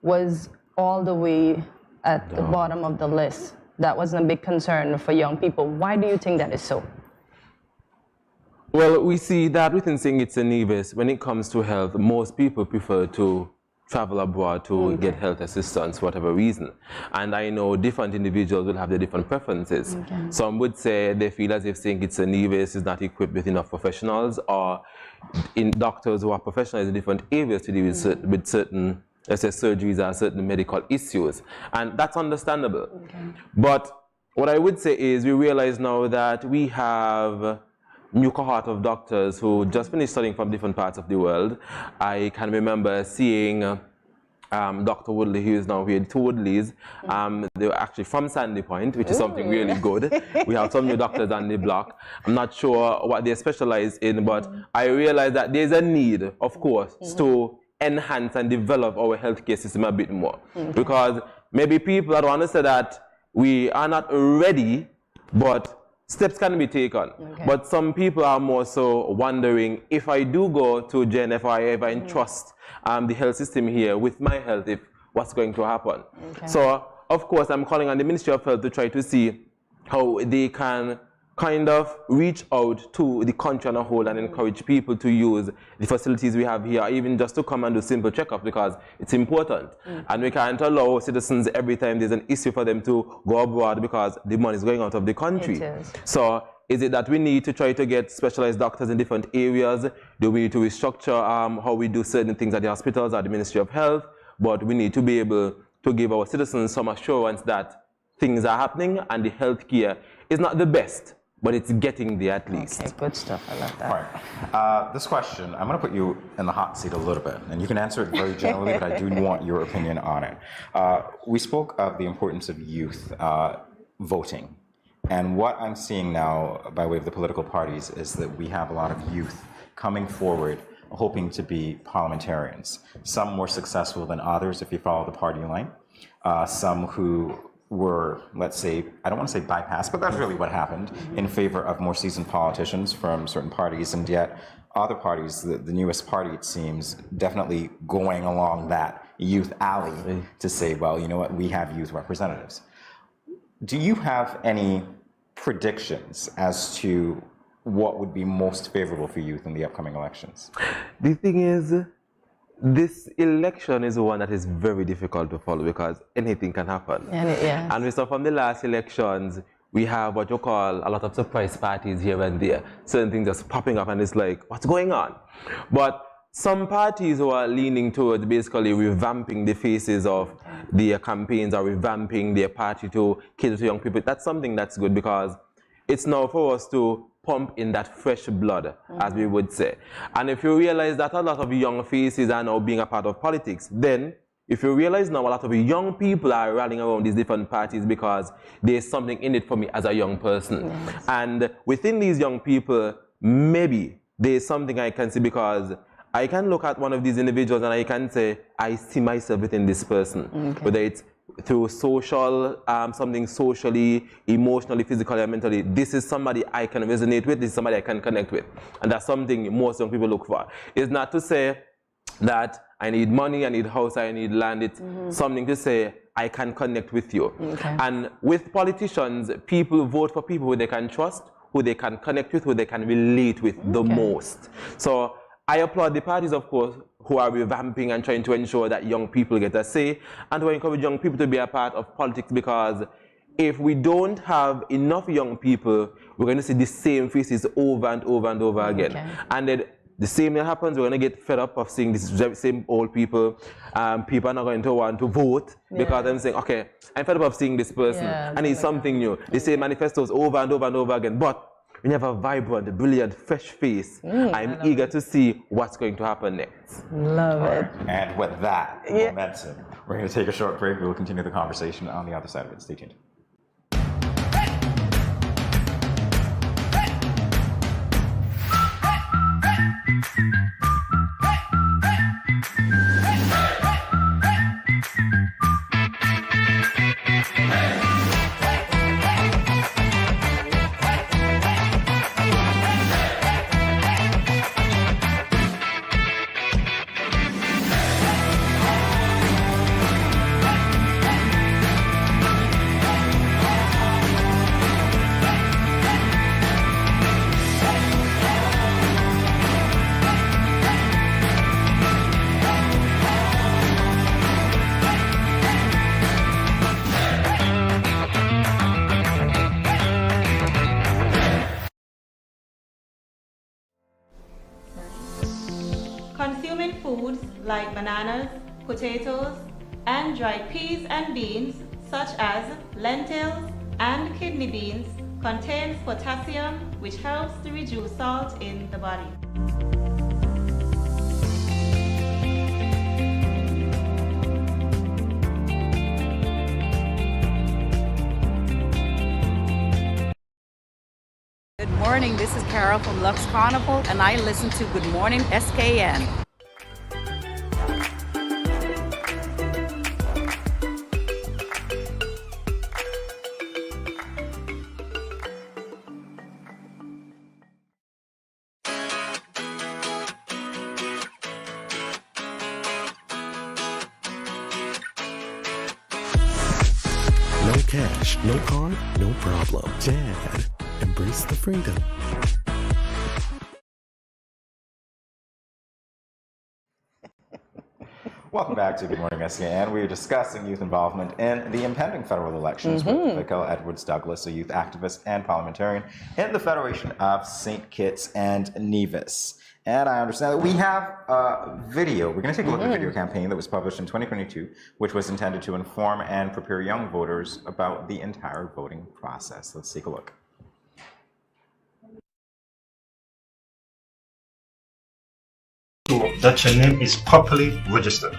was all the way at the bottom of the list. That wasn't a big concern for young people. Why do you think that is so? Well, we see that within St. Kitts and Nevis, when it comes to health, most people prefer to travel abroad to get health assistance for whatever reason. And I know different individuals will have their different preferences. Some would say they feel as if St. Kitts and Nevis is not equipped with enough professionals, or in doctors who are professionals in different areas to deal with certain, let's say, surgeries or certain medical issues. And that's understandable. But what I would say is we realize now that we have new cohort of doctors who just finished studying from different parts of the world. I can remember seeing Dr. Woodley, who is now here, two Woodleys. They were actually from Sandy Point, which is something really good. We have some new doctors on the block. I'm not sure what they specialize in, but I realize that there's a need, of course, to enhance and develop our healthcare system a bit more. Because maybe people don't understand that we are not ready, but steps can be taken. But some people are more so wondering, if I do go to Gen, if I entrust the health system here with my health, what's going to happen? So, of course, I'm calling on the Ministry of Health to try to see how they can kind of reach out to the country on a whole and encourage people to use the facilities we have here, even just to come and do simple checkup, because it's important. And we can't allow citizens every time there's an issue for them to go abroad because the money is going out of the country. It is. So is it that we need to try to get specialized doctors in different areas? Do we need to restructure how we do certain things at the hospitals, at the Ministry of Health? But we need to be able to give our citizens some assurance that things are happening and the healthcare is not the best, but it's getting there at least. Okay, good stuff. I love that. All right. This question, I'm going to put you in the hot seat a little bit, and you can answer it very generally, but I do want your opinion on it. We spoke of the importance of youth voting, and what I'm seeing now by way of the political parties is that we have a lot of youth coming forward hoping to be parliamentarians, some more successful than others if you follow the party line, some who were, let's say, I don't want to say bypassed, but that's really what happened, in favor of more seasoned politicians from certain parties, and yet other parties, the newest party, it seems, definitely going along that youth alley to say, well, you know what, we have youth representatives. Do you have any predictions as to what would be most favorable for youth in the upcoming elections? The thing is, this election is one that is very difficult to follow because anything can happen. And we saw from the last elections, we have what you call a lot of surprise parties here and there. Certain things just popping up and it's like, what's going on? But some parties who are leaning towards basically revamping the faces of their campaigns or revamping their party to cater to young people, that's something that's good because it's now for us to pump in that fresh blood, as we would say. And if you realize that a lot of young faces are now being a part of politics, then if you realize now a lot of young people are rallying around these different parties because there's something in it for me as a young person. And within these young people, maybe there's something I can see because I can look at one of these individuals and I can say, I see myself within this person, whether it's through social, something socially, emotionally, physically, and mentally. This is somebody I can resonate with, this is somebody I can connect with. And that's something most young people look for. It's not to say that I need money, I need house, I need land. It's something to say, I can connect with you. And with politicians, people vote for people who they can trust, who they can connect with, who they can relate with the most. So I applaud the parties, of course, who are revamping and trying to ensure that young people get a say, and to encourage young people to be a part of politics, because if we don't have enough young people, we're going to see the same faces over and over and over again. And then the same thing happens, we're going to get fed up of seeing these same old people. People are not going to want to vote because I'm saying, okay, I'm fed up of seeing this person. I need something new. The same manifestos over and over and over again. But we have a vibrant, brilliant, fresh face. I'm eager to see what's going to happen next. Love it. And with that momentum, we're going to take a short break. We'll continue the conversation on the other side of it. Stay tuned. Consuming foods like bananas, potatoes, and dried peas and beans, such as lentils and kidney beans, contains potassium, which helps to reduce salt in the body. Good morning, this is Carol from Lux Carnival, and I listen to Good Morning SKN. No cash, no card, no problem. Dad, embrace the freedom. Welcome back to Good Morning SKN. We are discussing youth involvement in the impending federal elections with Vickle Edwards-Douglas, a youth activist and parliamentarian in the Federation of St. Kitts and Nevis. And I understand that we have a video. We're going to take a look at a video campaign that was published in 2022, which was intended to inform and prepare young voters about the entire voting process. Let's take a look. That your name is properly registered.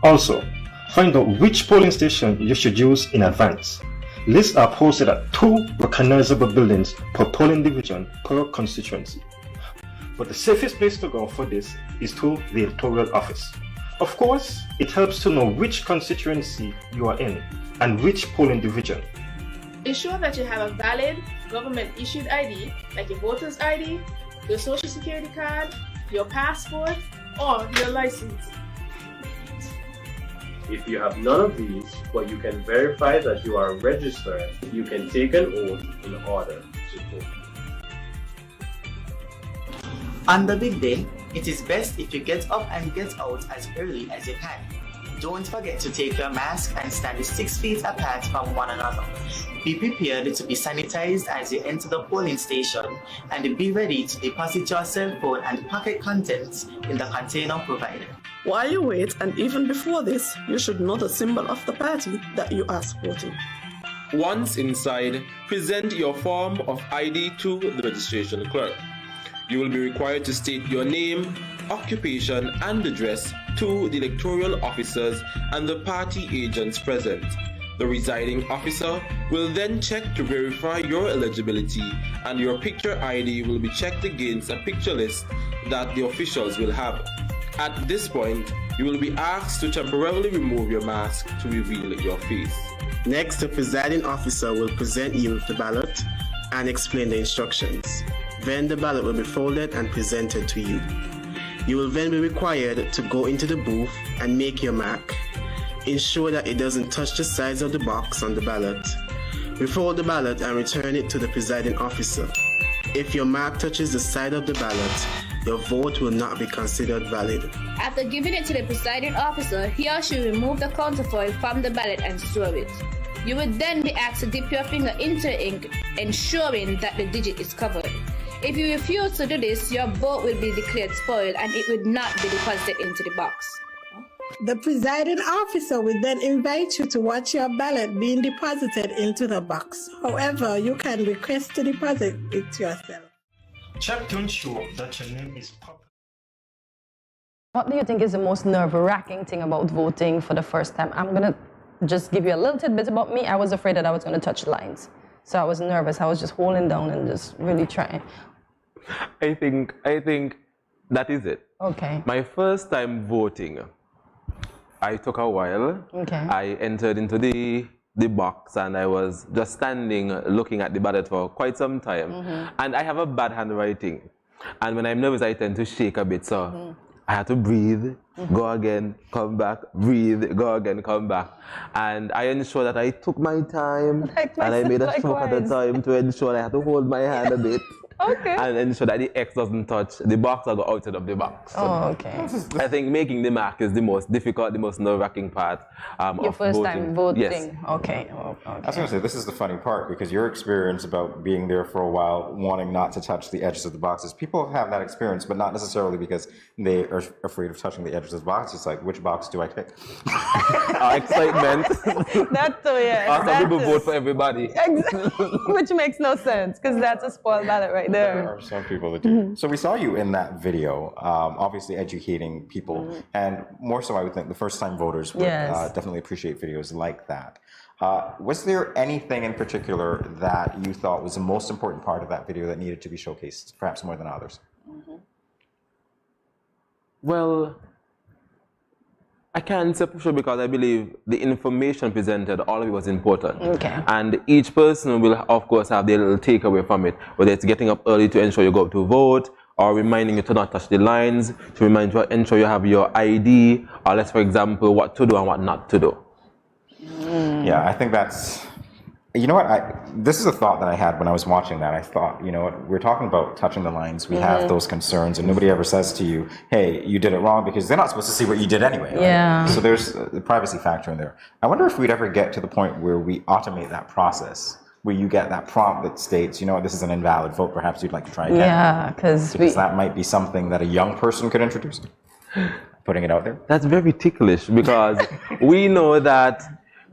Also, find out which polling station you should use in advance. Lists are posted at 2 recognizable buildings per polling division per constituency. But the safest place to go for this is to the electoral office. Of course, it helps to know which constituency you are in and which polling division. Ensure that you have a valid government-issued ID, like your voter's ID, your social security card, your passport, or your license. If you have none of these, but you can verify that you are registered, you can take an oath in order to vote. On the big day, it is best if you get up and get out as early as you can. Don't forget to take your mask and stand 6 feet apart from one another. Be prepared to be sanitized as you enter the polling station, and be ready to deposit your cell phone and pocket contents in the container provided. While you wait, and even before this, you should know the symbol of the party that you are supporting. Once inside, present your form of ID to the registration clerk. You will be required to state your name, occupation, and address to the electoral officers and the party agents present. The residing officer will then check to verify your eligibility, and your picture ID will be checked against a picture list that the officials will have. At this point, you will be asked to temporarily remove your mask to reveal your face. Next, the presiding officer will present you with the ballot and explain the instructions. Then the ballot will be folded and presented to you. You will then be required to go into the booth and make your mark. Ensure that it doesn't touch the sides of the box on the ballot. Refold the ballot and return it to the presiding officer. If your mark touches the side of the ballot, your vote will not be considered valid. After giving it to the presiding officer, he or she will remove the counterfoil from the ballot and store it. You would then be asked to dip your finger into ink, ensuring that the digit is covered. If you refuse to do this, your vote will be declared spoiled and it would not be deposited into the box. The presiding officer will then invite you to watch your ballot being deposited into the box. However, you can request to deposit it yourself. Check to ensure that your name is proper. What do you think is the most nerve-wracking thing about voting for the first time? I'm going to just give you a little tidbit about me. I was afraid that I was going to touch lines. So I was nervous. I was just holding down and just really trying. I think that is it. Okay. My first time voting, I took a while. Okay. I entered into the box and I was just standing looking at the ballot for quite some time. And I have a bad handwriting. And when I'm nervous, I tend to shake a bit. So I had to breathe, go again, come back, breathe, go again, come back. And I ensured that I took my time and I made a stroke at the time to ensure I had to hold my hand a bit. Okay. And ensure that the X doesn't touch the box or go outside of the box. Oh, okay. I think making the mark is the most difficult, the most nerve-wracking part Your first time voting. Yes. Okay. I was going to say, this is the funny part, because your experience about being there for a while, wanting not to touch the edges of the boxes, people have that experience, but not necessarily because they are afraid of touching the edges of the box. It's like, which box do I pick? Excitement. That's so, yeah. Some people vote for everybody. Exactly. Which makes no sense, because that's a spoiled ballot right there. There are some people that do. So we saw you in that video, obviously educating people, and more so I would think the first-time voters would definitely appreciate videos like that. Was there anything in particular that you thought was the most important part of that video that needed to be showcased, perhaps more than others? Well, I can't say for sure because I believe the information presented, all of it was important. Okay. And each person will, of course, have their little takeaway from it, whether it's getting up early to ensure you go to vote, or reminding you to not touch the lines, to remind you, ensure you have your ID, or let's, for example, what to do and what not to do. Yeah, I think that's You know what? This is a thought that I had when I was watching that. I thought, you know what? We're talking about touching the lines. We have those concerns, and nobody ever says to you, "Hey, you did it wrong," because they're not supposed to see what you did anyway. Right? Yeah. So there's the privacy factor in there. I wonder if we'd ever get to the point where we automate that process, where you get that prompt that states, "You know what? This is an invalid vote. Perhaps you'd like to try again." Yeah, because that might be something that a young person could introduce. Putting it out there. That's very ticklish because we know that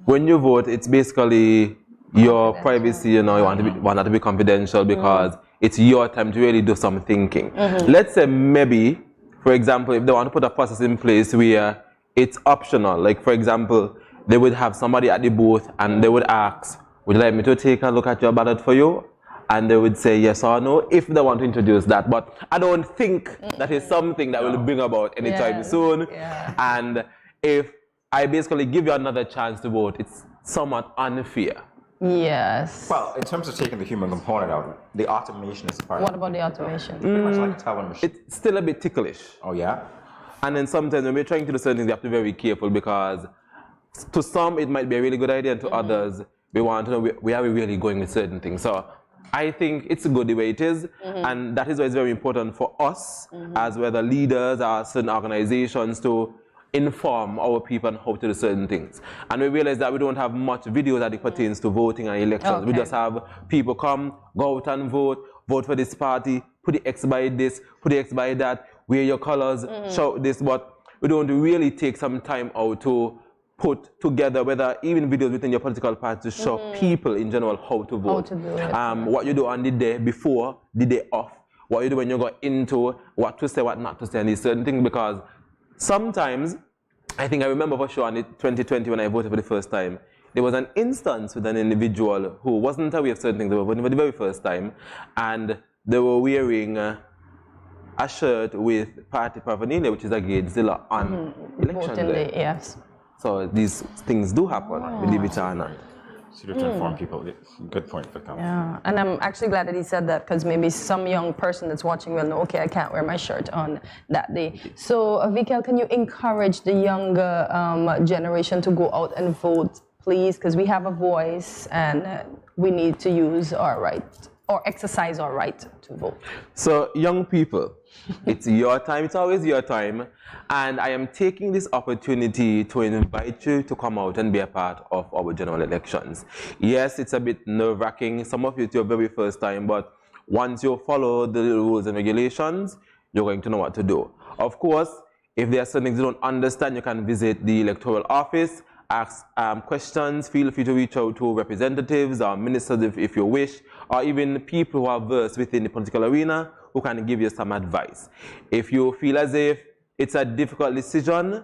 when you vote, it's basically your privacy, you know, you want that to be confidential because it's your time to really do some thinking. Let's say maybe, for example, if they want to put a process in place where it's optional, like for example, they would have somebody at the booth and they would ask, "Would you like me to take a look at your ballot for you?" And they would say yes or no if they want to introduce that. But I don't think that is something that will bring about anytime soon. And if I basically give you another chance to vote, it's somewhat unfair. Yes. Well, in terms of taking the human component out, the automation is a part of it. What about the automation? It's pretty much like a teller machine. It's still a bit ticklish. Oh, yeah? And then sometimes when we're trying to do certain things, we have to be very careful because to some it might be a really good idea, and to others, we want to know where are we really going with certain things. So I think it's good the way it is, and that is why it's very important for us as whether leaders or certain organizations to inform our people on how to do certain things. And we realize that we don't have much video that it pertains to voting and elections. We just have people come, go out and vote for this party, put the X by this, put the X by that, wear your colors, shout this, but we don't really take some time out to put together whether even videos within your political party to show people in general how to vote. What you do on the day before, the day off, what you do when you go into, what to say, what not to say, and these certain things, because sometimes, I think I remember for sure in 2020 when I voted for the first time, there was an instance with an individual who wasn't aware of certain things. They were voting for the very first time, and they were wearing a shirt with party paraphernalia, which is against Zilla on election day. Yes. So these things do happen, believe it or not. So you have to inform people. Good point, Victor. Yeah, and I'm actually glad that he said that because maybe some young person that's watching will know, okay, I can't wear my shirt on that day. So, Vikel, can you encourage the younger generation to go out and vote, please? Because we have a voice and we need to use our right or exercise our right to vote. So, young people, it's your time. It's always your time. And I am taking this opportunity to invite you to come out and be a part of our general elections. Yes, it's a bit nerve-wracking. Some of you, it's your very first time, but once you follow the rules and regulations, you're going to know what to do. Of course, if there are certain things you don't understand, you can visit the electoral office, ask questions, feel free to reach out to representatives or ministers if you wish, or even people who are versed within the political arena who can give you some advice. If you feel as if it's a difficult decision,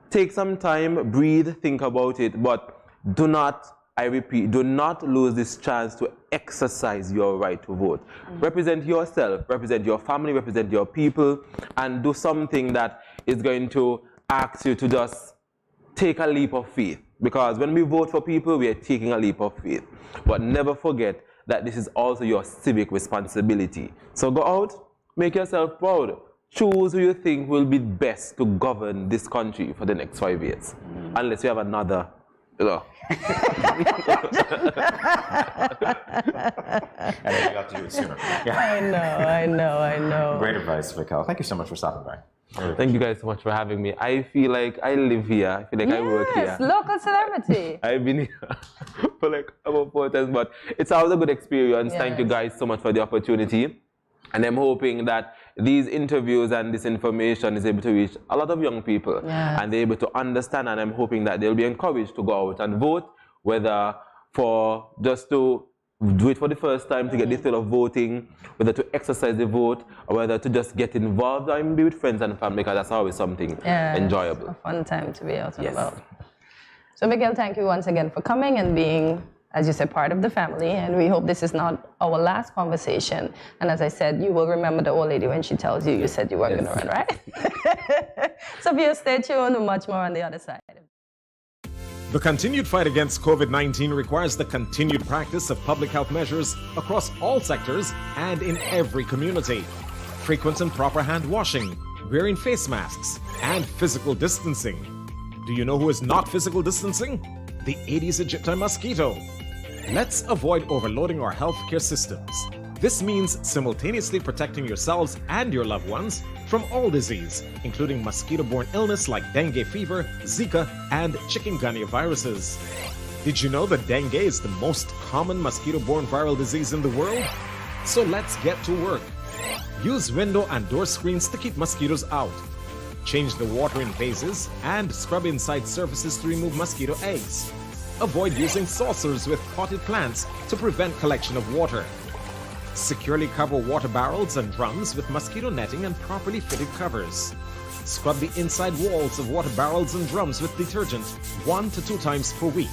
take some time, breathe, think about it, but do not, I repeat, do not lose this chance to exercise your right to vote. Represent yourself, represent your family, represent your people, and do something that is going to ask you to just take a leap of faith. Because when we vote for people, we are taking a leap of faith. But never forget that this is also your civic responsibility. So go out, make yourself proud. Choose who you think will be best to govern this country for the next 5 years. Unless you have another, you know. And then you got to do it sooner. I know. Great advice, Vikel. Thank you so much for stopping by. Thank you guys so much for having me. I feel like I live here. I feel like I work here. Yes, local celebrity. I've been here for like about 4 times, but it's always a good experience. Thank you guys so much for the opportunity. And I'm hoping that these interviews and this information is able to reach a lot of young people and they're able to understand, and I'm hoping that they'll be encouraged to go out and vote, whether for just to do it for the first time to get the thrill of voting, whether to exercise the vote, or whether to just get involved and be with friends and family, because that's always something enjoyable. It's a fun time to be out and about. So Miguel, thank you once again for coming and being, as you said, part of the family, and we hope this is not our last conversation. And as I said, you will remember the old lady when she tells you, you said you were going to run, right? So if you stay tuned, much more on the other side. The continued fight against COVID-19 requires the continued practice of public health measures across all sectors and in every community. Frequent and proper hand washing, wearing face masks, and physical distancing. Do you know who is not physical distancing? The Aedes aegypti mosquito. Let's avoid overloading our healthcare systems. This means simultaneously protecting yourselves and your loved ones from all disease, including mosquito-borne illness like dengue fever, Zika, and chikungunya viruses. Did you know that dengue is the most common mosquito-borne viral disease in the world? So let's get to work. Use window and door screens to keep mosquitoes out. Change the water in vases and scrub inside surfaces to remove mosquito eggs. Avoid using saucers with potted plants to prevent collection of water. Securely cover water barrels and drums with mosquito netting and properly fitted covers. Scrub the inside walls of water barrels and drums with detergent 1 to 2 times per week.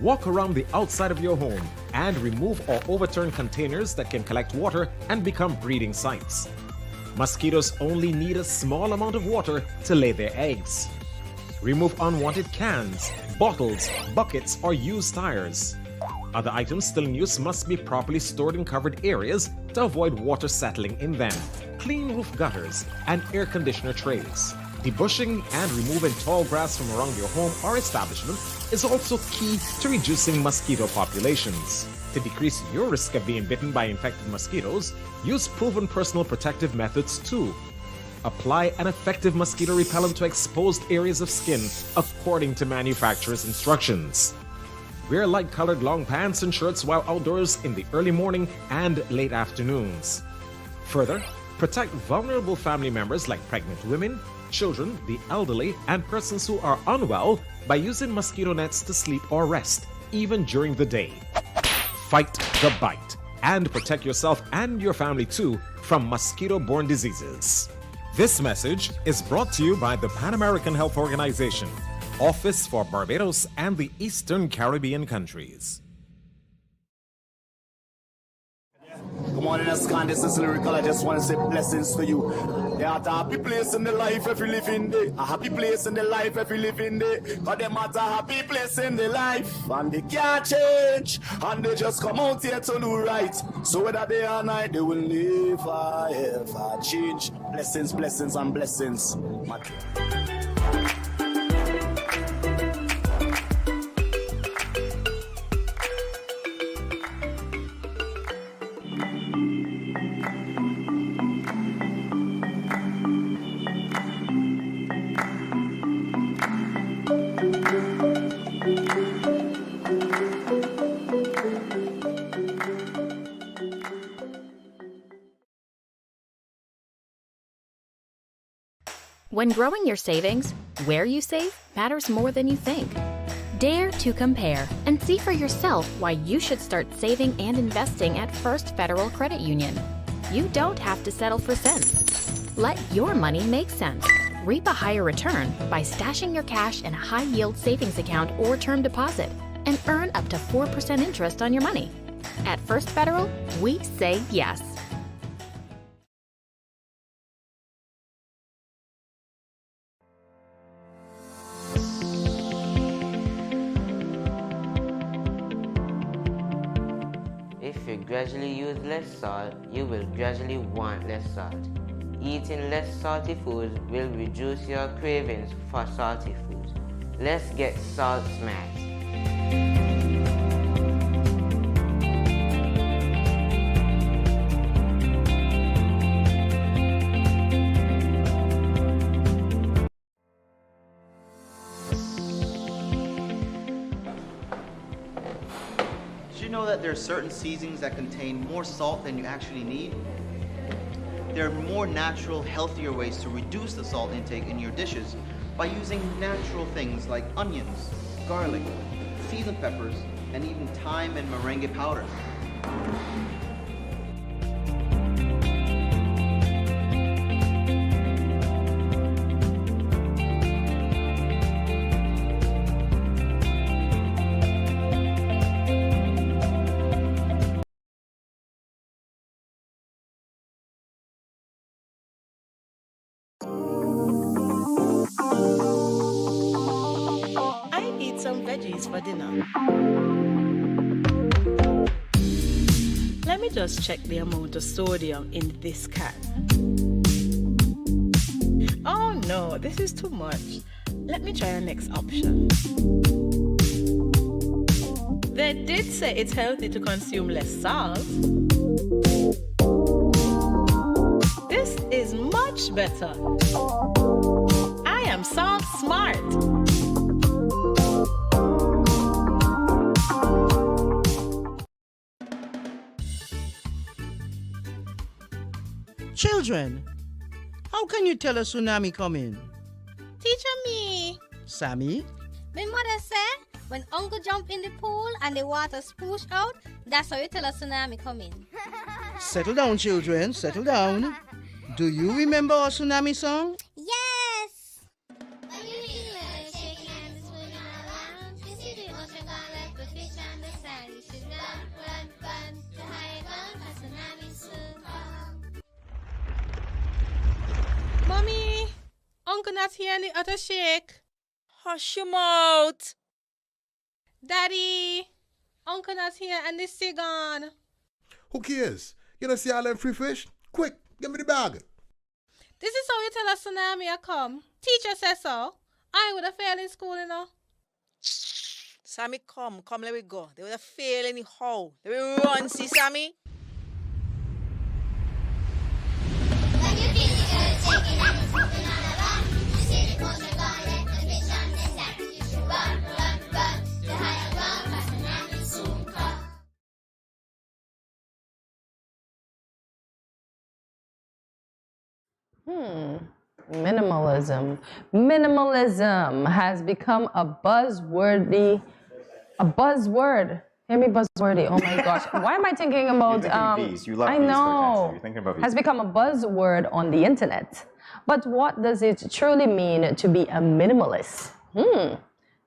Walk around the outside of your home and remove or overturn containers that can collect water and become breeding sites. Mosquitoes only need a small amount of water to lay their eggs. Remove unwanted cans, bottles, buckets, or used tires. Other items still in use must be properly stored in covered areas to avoid water settling in them. Clean roof gutters and air conditioner trays. Debushing and removing tall grass from around your home or establishment is also key to reducing mosquito populations. To decrease your risk of being bitten by infected mosquitoes, use proven personal protective methods too. Apply an effective mosquito repellent to exposed areas of skin according to manufacturer's instructions. Wear light-colored long pants and shirts while outdoors in the early morning and late afternoons. Further, protect vulnerable family members like pregnant women, children, the elderly, and persons who are unwell by using mosquito nets to sleep or rest, even during the day. Fight the bite and protect yourself and your family too from mosquito-borne diseases. This message is brought to you by the Pan American Health Organization, Office for Barbados and the Eastern Caribbean countries. Good morning, SKN. This is Lyrical. I just want to say blessings to you. There are a happy place in the life if you live in there. A happy place in the life if you live in there. Cause them at a happy place in the life. And they can't change. And they just come out here to do right. So whether day or night, they will never ever change. Blessings, blessings, and blessings. When growing your savings, where you save matters more than you think. Dare to compare and see for yourself why you should start saving and investing at First Federal Credit Union. You don't have to settle for cents. Let your money make sense. Reap a higher return by stashing your cash in a high-yield savings account or term deposit and earn up to 4% interest on your money. At First Federal, we say yes. If you gradually use less salt, you will gradually want less salt. Eating less salty foods will reduce your cravings for salty foods. Let's get salt smart. That there are certain seasonings that contain more salt than you actually need. There are more natural, healthier ways to reduce the salt intake in your dishes by using natural things like onions, garlic, seasoned peppers, and even thyme and merengue powder. For dinner. Let me just check the amount of sodium in this can. Oh no, this is too much. Let me try our next option. They did say it's healthy to consume less salt. This is much better. I am salt smart. Children, how can you tell a tsunami coming? Teacher me. Sammy? My mother said, when uncle jump in the pool and the water spoosh out, that's how you tell a tsunami coming. Settle down, children, settle down. Do you remember our tsunami song? Yes! Mommy, uncle not here in the other shake. Hush your mouth. Daddy, uncle not here and the sea gone. Who cares? You don't see all them free fish? Quick, give me the bag. This is how you tell a tsunami I come. Teacher says so. I would have failed in school, you know. Sammy, come, let me go. They would have failed anyhow. Let me run, see, Sammy? Minimalism. Minimalism has become a buzzword. Hear me, buzzwordy. Oh my gosh. Why am I thinking about? You love I bees, know. You're thinking about bees. Has become a buzzword on the internet. But what does it truly mean to be a minimalist?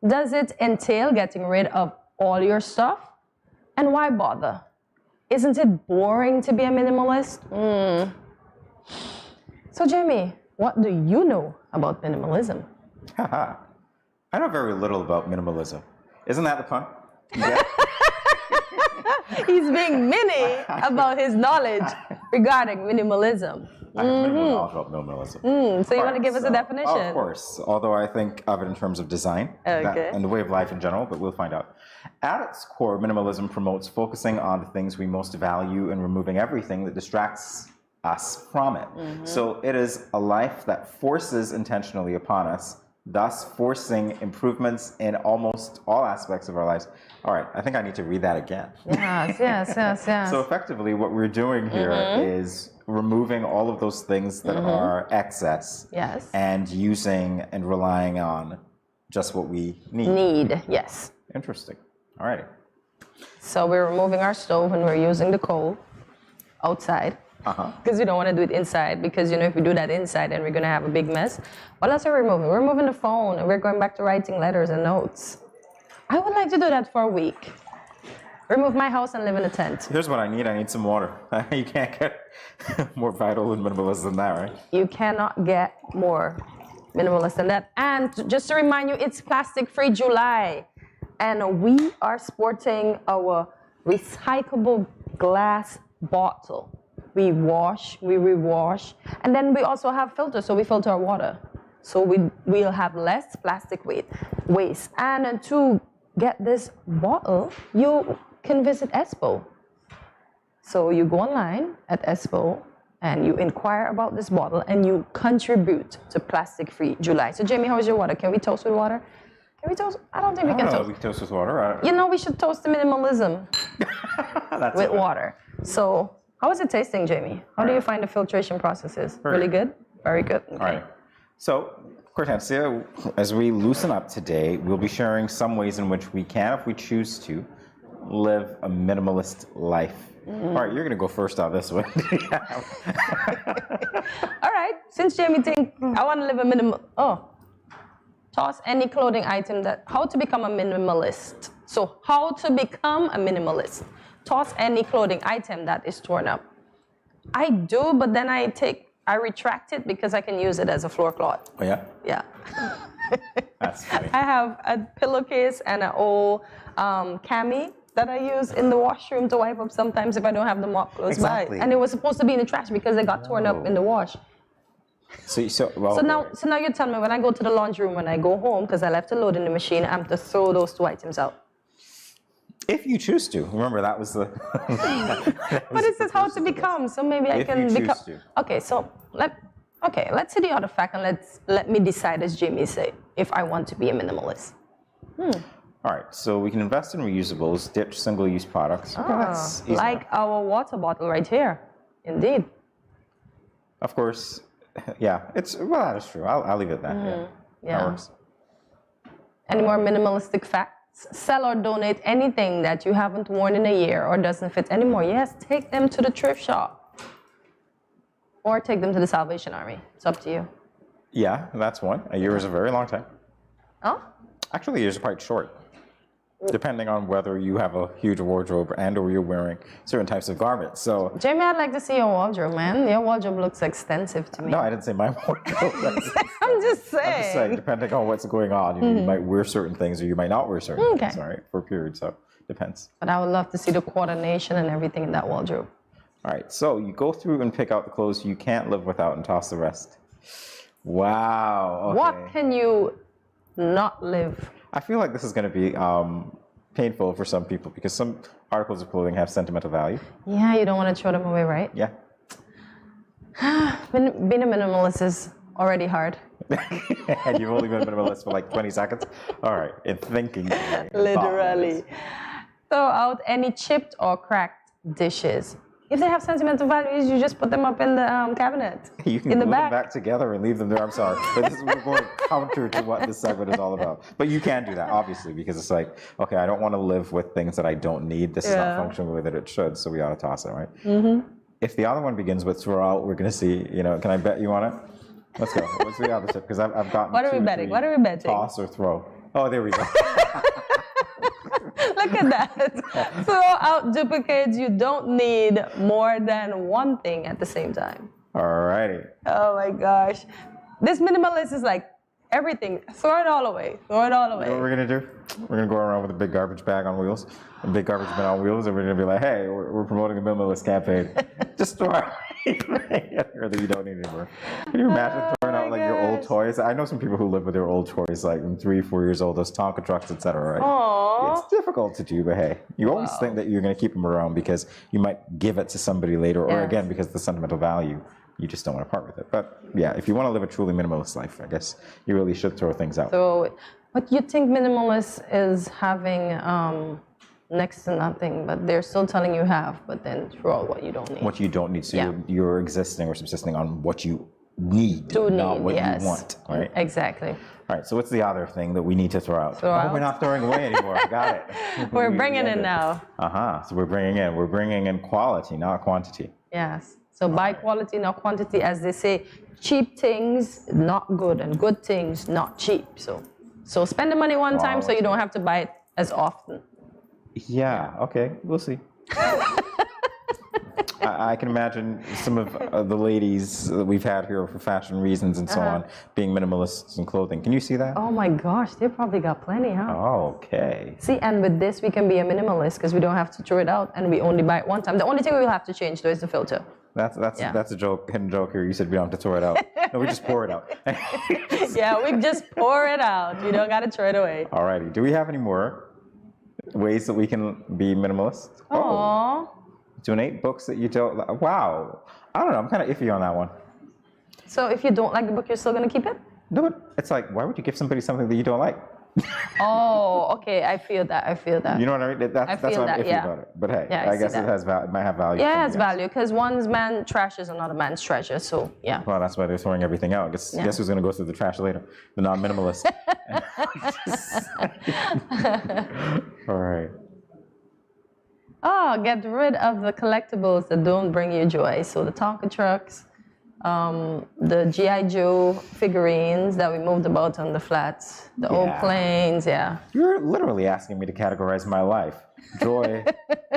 Does it entail getting rid of all your stuff? And why bother? Isn't it boring to be a minimalist? So Jamie, what do you know about minimalism? I know very little about minimalism. Isn't that the pun? Yeah. He's being mini about his knowledge regarding minimalism. I have minimal knowledge about minimalism. So you want to give us a definition? Of course, although I think of it in terms of design and the way of life in general, but we'll find out. At its core, minimalism promotes focusing on the things we most value and removing everything that distracts us from it. So it is a life that forces intentionally upon us, thus forcing improvements in almost all aspects of our lives. All right, I think I need to read that again. Yes. So effectively, what we're doing here is removing all of those things that are excess and using and relying on just what we need. Yes. Interesting. All right. So we're removing our stove and we're using the coal outside. Because we don't want to do it inside, because if we do that inside, then we're going to have a big mess. What else are we removing? We're removing the phone, and we're going back to writing letters and notes. I would like to do that for a week. Remove my house and live in a tent. Here's what I need. I need some water. You can't get more vital and minimalist than that, right? You cannot get more minimalist than that. And just to remind you, it's Plastic-Free July. And we are sporting our recyclable glass bottle. We wash, we rewash, and then we also have filters, so we filter our water. So we'll have less plastic waste. And to get this bottle, you can visit Espo. So you go online at Espo and you inquire about this bottle and you contribute to Plastic-Free July. So Jamie, how is your water? Can we toast with water? Can we toast? I don't think we can toast. We can toast with water. We should toast the minimalism with water. So how is it tasting, Jamie? How do you find the filtration processes? Really good? Very good. Okay. All right. So, Cortencia, as we loosen up today, we'll be sharing some ways in which we can, if we choose to, live a minimalist life. All right, you're going to go first on this one. All right. Since Jamie thinks I want to live a toss any clothing item how to become a minimalist. So, how to become a minimalist. Toss any clothing item that is torn up. I do, but then I retract it because I can use it as a floor cloth. Oh, yeah? Yeah. That's funny. I have a pillowcase and an old cami that I use in the washroom to wipe up sometimes if I don't have the mop close by. And it was supposed to be in the trash because they got torn up in the wash. So now you tell me, when I go to the laundry room when I go home, because I left a load in the machine, I'm to throw those two items out. If you choose to. Remember, that was the... But it says how to become, so maybe I can become... Okay, so let's see the other fact and let me decide, as Jamie said, if I want to be a minimalist. All right, so we can invest in reusables, ditch single-use products. Okay, that's easy Like enough. our water bottle right here. Indeed. Of course, yeah, that is true. I'll leave it at that. Yeah. That works. Any more minimalistic facts? Sell or donate anything that you haven't worn in a year or doesn't fit anymore. Yes, take them to the thrift shop. Or take them to the Salvation Army. It's up to you. Yeah, that's one. A year is a very long time. Oh? Actually, a year is quite short, depending on whether you have a huge wardrobe and or you're wearing certain types of garments. So, Jamie, I'd like to see your wardrobe, man. Your wardrobe looks extensive to me. No, I didn't say my wardrobe. I'm just saying. I'm just saying, depending on what's going on, you might wear certain things or you might not wear certain things, all right, for a period, so depends. But I would love to see the coordination and everything in that wardrobe. All right, so you go through and pick out the clothes you can't live without and toss the rest. Wow. Okay. What can you not live? I feel like this is going to be painful for some people because some articles of clothing have sentimental value. Yeah, you don't want to throw them away, right? Yeah. Being a minimalist is already hard. And you've only been a minimalist for like 20 seconds? All right, in thinking. Literally. Throw out any chipped or cracked dishes. If they have sentimental values, you just put them up in the cabinet. You can glue them back together and leave them there. I'm sorry, but this is going counter to what this segment is all about. But you can do that, obviously, because it's like, okay, I don't want to live with things that I don't need. This is not functioning the way that it should, so we ought to toss it, right? If the other one begins with throw out, we're going to see, can I bet you on it? Let's go. What's the other tip? Because I've gotten What are we betting? What are we betting? Toss or throw. Oh, there we go. Look at that. Throw out duplicates you don't need more than one thing at the same time. All righty. Oh my gosh. This minimalist is like everything. Throw it all away. Throw it all away. You know what we're going to do? We're going to go around with a big garbage bag on wheels, a big garbage bin on wheels, and we're going to be like, hey, we're promoting a minimalist campaign. Just throw it or that you don't need anymore. Can you imagine throwing out like your old toys? I know some people who live with their old toys, like when 3, 4 years old, those Tonka trucks, etc. Right? Aww. It's difficult to do, but hey, you always think that you're going to keep them around because you might give it to somebody later, or again because of the sentimental value. You just don't want to part with it. But yeah, if you want to live a truly minimalist life, I guess you really should throw things out. So, but you think minimalist is having next to nothing, but they're still telling you have, but then throw out what you don't need. What you don't need. So you're existing or subsisting on what you need, not what you want, right? Exactly. All right, so what's the other thing that we need to throw out? We're not throwing away anymore. Got it. We're bringing in now. So we're bringing in quality, not quantity. Yes. So buy quality, not quantity, as they say. Cheap things, not good, and good things, not cheap. So spend the money one time so you don't have to buy it as often. Yeah, okay, we'll see. I can imagine some of the ladies that we've had here for fashion reasons and so on being minimalists in clothing. Can you see that? Oh my gosh, they probably got plenty, huh? Okay. See, and with this, we can be a minimalist because we don't have to throw it out and we only buy it one time. The only thing we will have to change, though, is the filter. That's a joke, hidden joke here. You said we don't have to throw it out. No, we just pour it out. Yeah, we just pour it out. You don't got to throw it away. All righty. Do we have any more ways that we can be minimalists? Aww. Donate books that you don't like. Wow. I don't know. I'm kind of iffy on that one. So if you don't like the book, you're still going to keep it? No, but it's like, why would you give somebody something that you don't like? Oh, okay. I feel that. You know what I mean? That's why I'm iffy about it. But hey, I guess it might have value. Yeah, it has value because one's man trash is another man's treasure. So, yeah. Well, that's why they're throwing everything out. Guess who's going to go through the trash later? The non-minimalist. All right. Oh, get rid of the collectibles that don't bring you joy. So the Tonka trucks, the G.I. Joe figurines that we moved about on the flats, the old planes, You're literally asking me to categorize my life. Joy,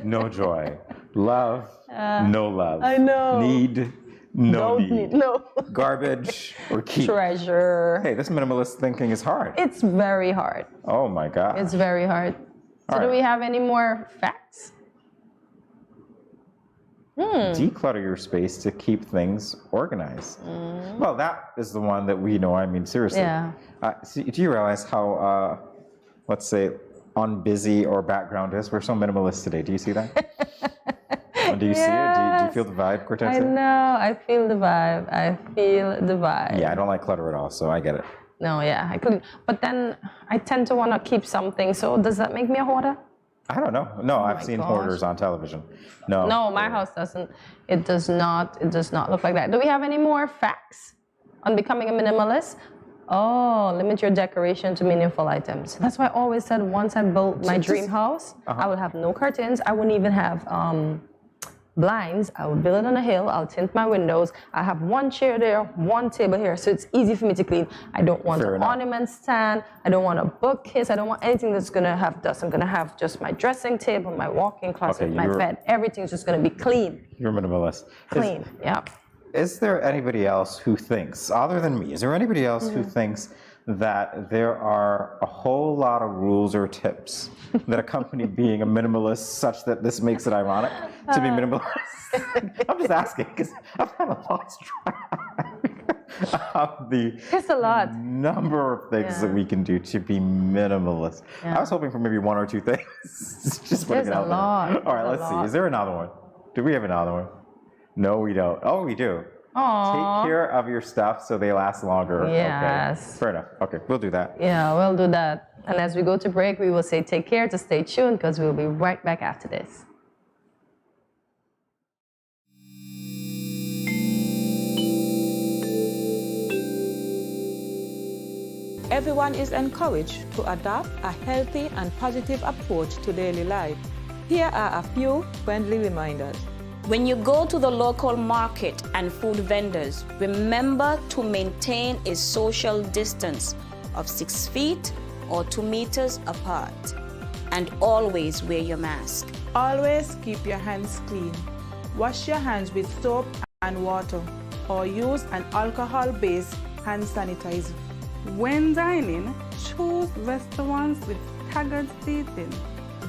no joy. Love, no love. I know. Need, no need. No. Garbage or keep. Treasure. Hey, this minimalist thinking is hard. It's very hard. Oh my God. It's very hard. So do we have any more facts? Declutter your space to keep things organized. Well, that is the one that we know. I mean, seriously. Yeah. Do you realize how, let's say, on busy or background is. We're so minimalist today. Do you see that? Do you see it? Do you feel the vibe, Cortez? I know. I feel the vibe. I feel the vibe. Yeah, I don't like clutter at all, so I get it. No, yeah, I couldn't. But then I tend to want to keep something. So does that make me a hoarder? I don't know. No, I've seen hoarders on television. No. No, my house doesn't. It does not. It does not look like that. Do we have any more facts on becoming a minimalist? Oh, limit your decoration to meaningful items. That's why I always said once I built my dream house, I would have no curtains. I wouldn't even have blinds. I would build it on a hill. I'll tint my windows. I have one chair there, one table here, so it's easy for me to clean. I don't want an ornament stand. I don't want a bookcase. I don't want anything that's gonna have dust. I'm gonna have just my dressing table, my walk-in closet, my bed. Everything's just gonna be clean. You're minimalist. Clean, yeah. Is there anybody else who thinks, other than me, is there anybody else who thinks that there are a whole lot of rules or tips that accompany being a minimalist such that this makes it ironic to be minimalist? I'm just asking because I've kind of lost track of the number of things that we can do to be minimalist. I was hoping for maybe one or two things. Just putting it out there. All right, let's see. Is there another one? Do we have another one? No, we don't. Oh, we do. Aww. Take care of your stuff so they last longer. Yes. Okay. Fair enough. Okay, we'll do that. Yeah, we'll do that. And as we go to break, we will say take care to stay tuned because we'll be right back after this. Everyone is encouraged to adopt a healthy and positive approach to daily life. Here are a few friendly reminders. When you go to the local market and food vendors, remember to maintain a social distance of 6 feet or 2 meters apart. And always wear your mask. Always keep your hands clean. Wash your hands with soap and water or use an alcohol-based hand sanitizer. When dining, choose restaurants with staggered seating.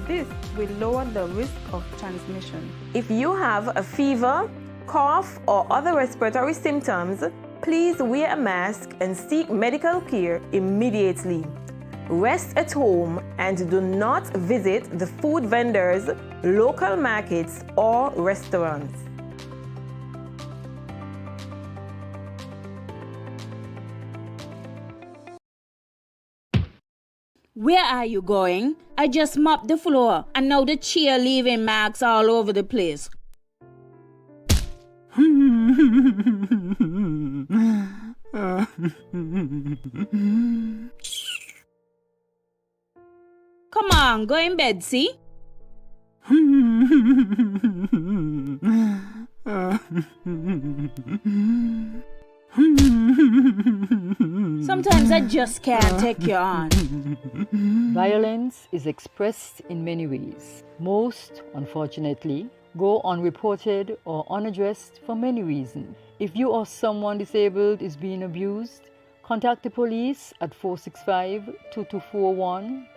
This will lower the risk of transmission. If you have a fever, cough, or other respiratory symptoms, please wear a mask and seek medical care immediately. Rest at home and do not visit the food vendors, local markets, or restaurants. Where are you going? I just mopped the floor and now the chair leaving marks all over the place. Come on, go in bed, see? Sometimes I just can't take you on. Violence is expressed in many ways. Most, unfortunately, go unreported or unaddressed for many reasons. If you or someone disabled is being abused, contact the police at 465-2241,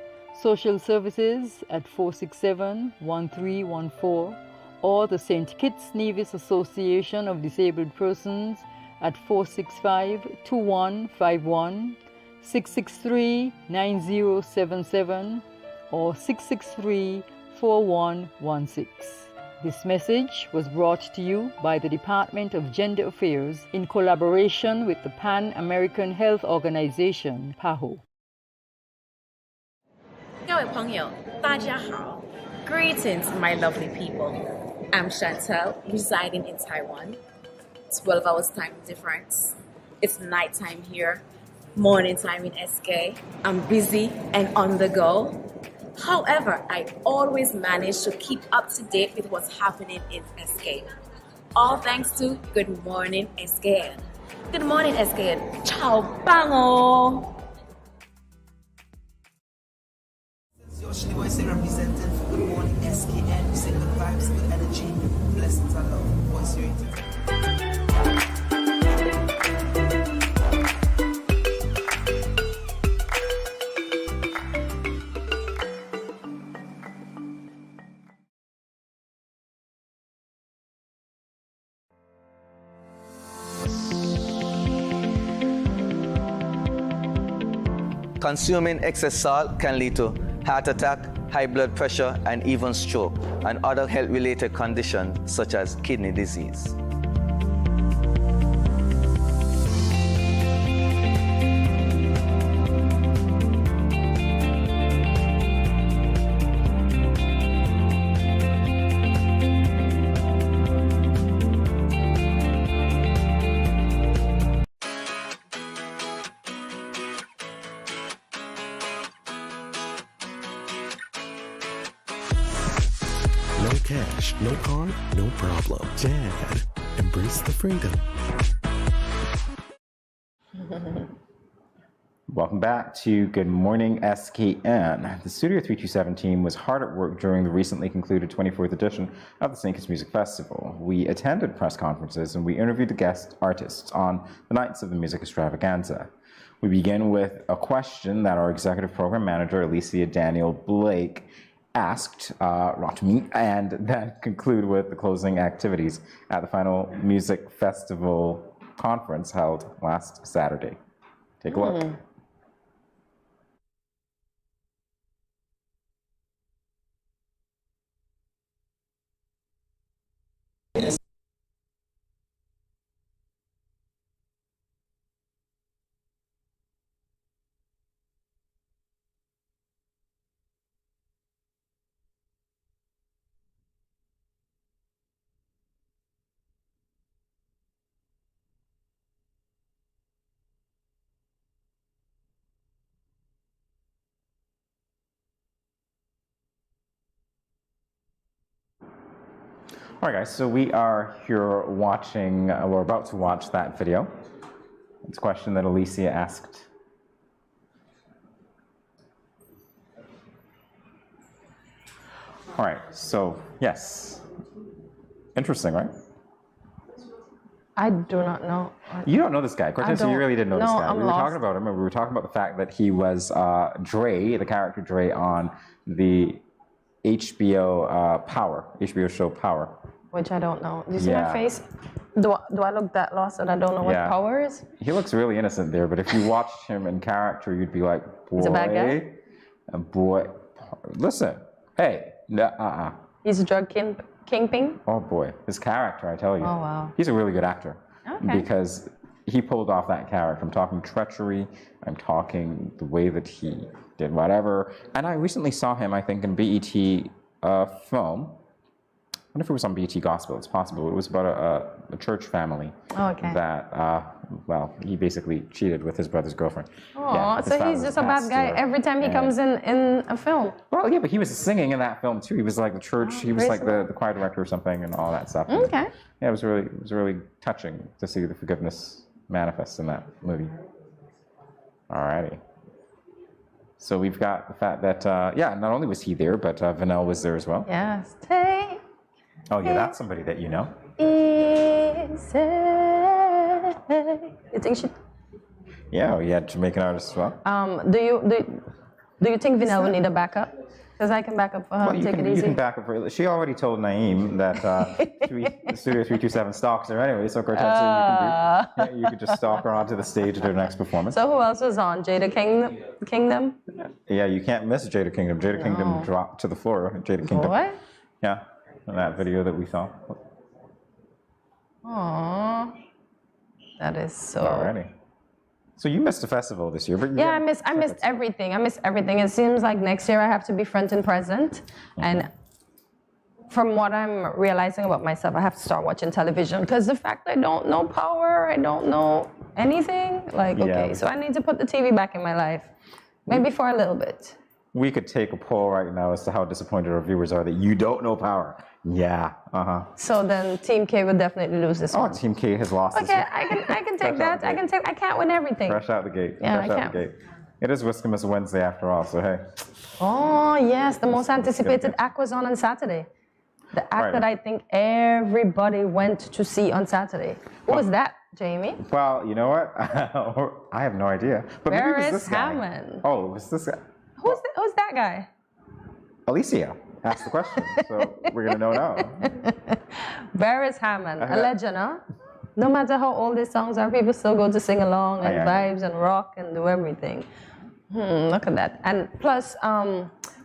social services at 467-1314, or the St. Kitts Nevis Association of Disabled Persons at 465-2151, 663-9077, or 663-4116. This message was brought to you by the Department of Gender Affairs in collaboration with the Pan American Health Organization, PAHO. 各位朋友，大家好. Greetings, my lovely people. I'm Chantel, residing in Taiwan. 12 hours time difference. It's nighttime here, morning time in SK. I'm busy and on the go. However, I always manage to keep up to date with what's happening in SK. All thanks to Good Morning SKN. Good morning SKN. Ciao, bango! Yoshini Boy say representing for Good Morning SKN. We say good vibes, good energy, blessings and love. Voice rated. Consuming excess salt can lead to heart attack, high blood pressure, and even stroke, and other health-related conditions such as kidney disease. No cash, no card, no problem. Dad, embrace the freedom. Welcome back to Good Morning SKN. The Studio 327 team was hard at work during the recently concluded 24th edition of the St. Kitts Music Festival. We attended press conferences and we interviewed the guest artists on the nights of the music extravaganza. We begin with a question that our executive program manager, Alicia Daniel Blake, asked Rotmi, and then conclude with the closing activities at the final music festival conference held last Saturday. Take a look. All right, guys, so we are here watching, we're about to watch that video. It's a question that Alicia asked. All right, so yes. Interesting, right? I do not know. You don't know this guy. Cortez, you really didn't know this guy. I'm we were lost. talking about him, and we were talking about the fact that he was Dre, the character Dre on the HBO show Power. Which I don't know. Do you see Yeah. my face? Do I look that lost that I don't know what Yeah. power is? He looks really innocent there, but if you watched him in character, you'd be like, boy, He's a bad guy? Boy, listen, hey, He's a drug kingpin? Oh boy, his character, I tell you. Oh, wow. He's a really good actor. Okay. Because he pulled off that character. I'm talking treachery, I'm talking the way that he did whatever. And I recently saw him, I think, in BET film. I wonder if it was on BET Gospel. It's possible. It was about a church family that, well, he basically cheated with his brother's girlfriend. Oh, Yeah, his so father he's was just a a bad guy pastor, every time he and- comes in a film. Well, yeah, but he was singing in that film too. He was like the church. He was praise like the choir director or something, and all that stuff. Okay. Yeah, it was really touching to see the forgiveness manifest in that movie. Alrighty. So we've got the fact that yeah, not only was he there, but Vanel was there as well. Yes. Take Oh yeah, that's somebody that you know. easy. You think she? Yeah, we had Jamaican artists as well. Do you think Vinel will need a backup? Because I can back up for her. Well, you Take can, it you easy. can back up for. She already told Naeem that Studio 327 stalks her anyway. So Cortez, you could just stalk her onto the stage at her next performance. So who else was on? Jada Kingdom? Yeah, you can't miss Jada Kingdom. Jada Kingdom dropped to the floor. Jada Kingdom. What? Yeah, in that video that we saw. Aww. That is so. Alrighty. So you missed the festival this year, but Yeah, I missed everything. I missed everything. It seems like next year I have to be front and present. And from what I'm realizing about myself, I have to start watching television because the fact I don't know Power, I don't know anything. Like, okay, Yeah. so I need to put the TV back in my life, maybe for a little bit. We could take a poll right now as to how disappointed our viewers are that you don't know Power. Yeah. So then Team K would definitely lose this one. Team K has lost this Okay, one. I can take that. I can't win everything. Fresh out the gate. Yeah, Fresh I out can't. the gate. It is Whiskermas Wednesday after all, so hey. Oh, yes, the most anticipated act was on Saturday. The act Right. that I think everybody went to see on Saturday. Who was that, Jamie? Well, you know what? I have no idea. But maybe it was Barris this guy. Hammond. Oh, it was this guy. Who's that guy? Alicia asked the question, so we're going to know now. Barris Hammond, a legend, huh? No matter how old these songs are, people still go to sing along and Yeah. vibes and rock and do everything. Look at that. And plus,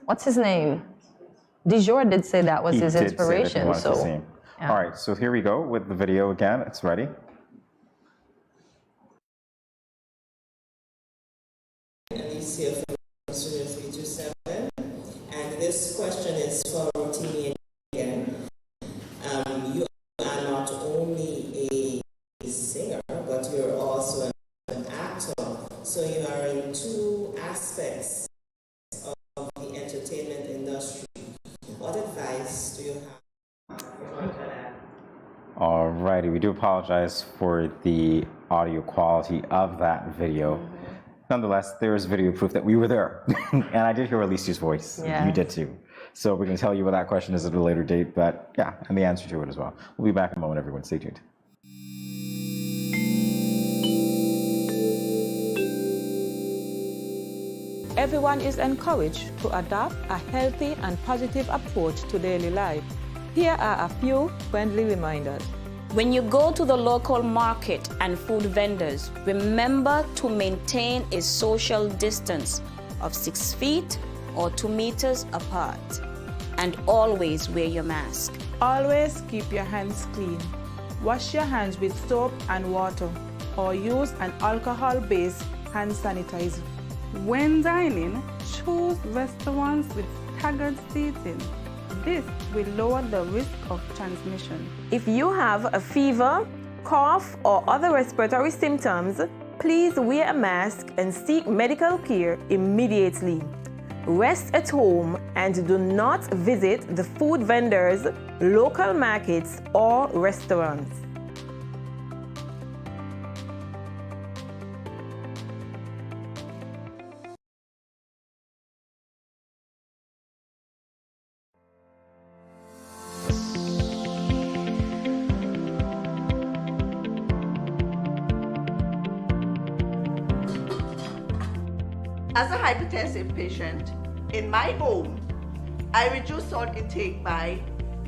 What's his name? Dijon did say that was He his did say that he inspiration. wanted to So, see. yeah. All right, so here we go with the video again. It's ready. Alicia from Studio 327, and this question is for Rotimi again. You are not only a singer, but you're also an actor. So you are in two aspects of the entertainment industry. What advice do you have for that? All righty, we do apologize for the audio quality of that video. Nonetheless, there is video proof that we were there. And I did hear Alicia's voice. Yes. You did too. So we're going to tell you what that question is at a later date, but yeah, and the answer to it as well. We'll be back in a moment, everyone. Stay tuned. Everyone is encouraged to adopt a healthy and positive approach to daily life. Here are a few friendly reminders. When you go to the local market and food vendors, remember to maintain a social distance of 6 feet or 2 meters apart. And always wear your mask. Always keep your hands clean. Wash your hands with soap and water or use an alcohol-based hand sanitizer. When dining, choose restaurants with staggered seating. This will lower the risk of transmission. If you have a fever, cough, or other respiratory symptoms, please wear a mask and seek medical care immediately. Rest at home and do not visit the food vendors, local markets, or restaurants. As a hypertensive patient, in my home, I reduce salt intake by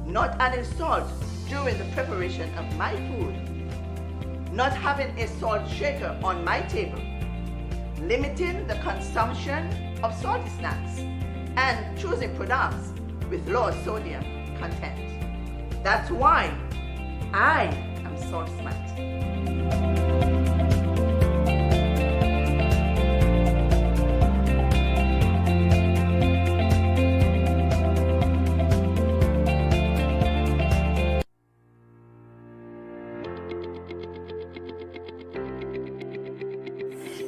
not adding salt during the preparation of my food, not having a salt shaker on my table, limiting the consumption of salty snacks, and choosing products with low sodium content. That's why I am Salt Smart.